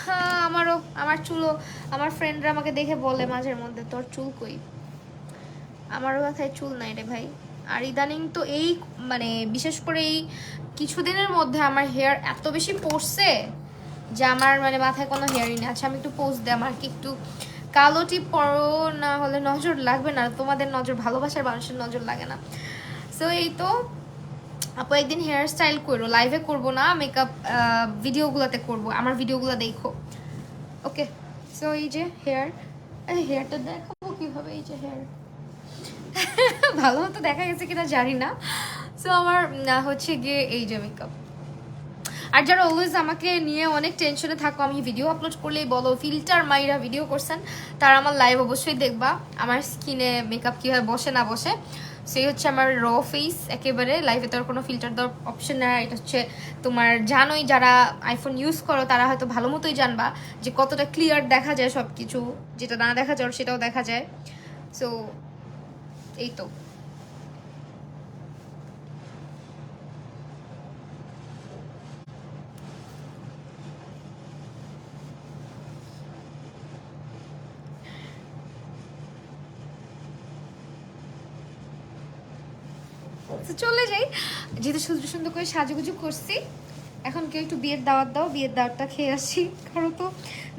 হ্যাঁ আমারও, আমার চুলও, আমার ফ্রেন্ডরা আমাকে দেখে বলে মাঝের মধ্যে তোর চুল কই, আমারও মাথায় চুল নাই রে ভাই। আর ইদানিং তো এই মানে বিশেষ করে এই কিছুদিনের মধ্যে আমার হেয়ার এত বেশি পড়ছে যে আমার মানে মাথায় কোনো হেয়ারই নেই। আচ্ছা আমি একটু পোজ দিই, আমার কি একটু কালো টিপ পরো, না হলে নজর লাগবে না, তোমাদের নজর, ভালোবাসার মানুষের নজর লাগে না। সো এই তো আপু একদিন হেয়ার স্টাইল করো, লাইভে করবো না, মেকআপ ভিডিওগুলোতে করবো, আমার ভিডিওগুলো দেখো, ওকে? সো এই যে হেয়ার, হেয়ারটা দেখাবো কীভাবে, এই যে হেয়ার ভালো মতো দেখা গেছে কিনা জানি না। সো আমার হচ্ছে গিয়ে এই যে মেকআপ। আর যারা অলওয়েজ আমাকে নিয়ে অনেক টেনশনে থাকো, আমি ভিডিও আপলোড করলেই বলো ফিল্টার মাইরা ভিডিও করছেন, তারা আমার লাইভ অবশ্যই দেখবা, আমার স্কিনে মেকআপ কীভাবে বসে না বসে। সেই হচ্ছে আমার র ফেস একেবারে, লাইভে তো আর কোনো ফিল্টার দেওয়ার অপশন নেই। এটা হচ্ছে তোমার জানোই, যারা আইফোন ইউজ করো তারা হয়তো ভালো মতোই জানবা যে কতটা ক্লিয়ার দেখা যায় সব কিছু, যেটা না দেখা যায় সেটাও দেখা যায়। সো এই তো চলে যাই, যেহেতু সুন্দর সুন্দর করে সাজুগুজু করছি, এখন কেউ একটু বিয়ের দাওয়াত দাও, বিয়ের দাওয়াতটা খেয়ে আসি, কারণ তো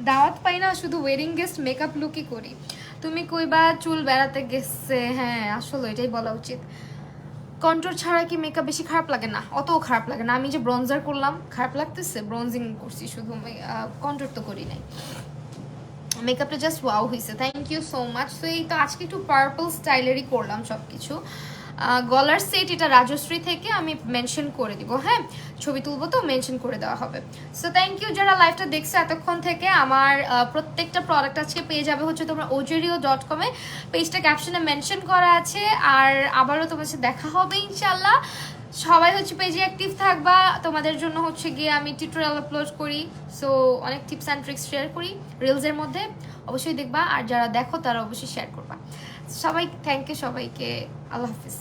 দাওয়াত পাই না, শুধু ওয়েডিং গেস্ট মেকআপ লুকই করি। তুমি কইবা চুল বেড়াতে গেছে, হ্যাঁ আসলে এটাই বলা উচিত। কন্ট্রোল ছাড়া কি মেকআপ বেশি খারাপ লাগে? না, অতও খারাপ লাগে না। আমি যে ব্রঞ্জার করলাম খারাপ লাগতেছে? ব্রঞ্জিং করছি শুধু, কন্ট্রোল তো করি নাই। মেকআপটা জাস্ট ওয়াও হয়েছে, থ্যাংক ইউ সো মাচ। তো এই তো আজকে একটু পার্পল স্টাইলেরই করলাম সব কিছু। গলার সেট এটা রাজশ্রী থেকে, আমি মেনশন করে দিব, হ্যাঁ ছবি তুলবো তো মেনশন করে দেওয়া হবে। সো থ্যাংক ইউ যারা লাইভটা দেখছে এতক্ষণ থেকে। আমার প্রত্যেকটা প্রোডাক্ট আজকে পেয়ে যাবে হচ্ছে তোমরা ojerio.com এ, পেজটা ক্যাপশনে মেনশন করা আছে। আর আবারও তোমার সাথে দেখা হবে ইনশাল্লাহ। সবাই হচ্ছে পেজে অ্যাক্টিভ থাকবা, তোমাদের জন্য হচ্ছে গিয়ে আমি টিউটোরিয়াল আপলোড করি, সো অনেক টিপস অ্যান্ড ট্রিক্স শেয়ার করি রিলসের মধ্যে, অবশ্যই দেখবা। আর যারা দেখো তারা অবশ্যই শেয়ার করবা। সবাই থ্যাংক ইউ, সবাইকে আল্লাহ হাফিজ।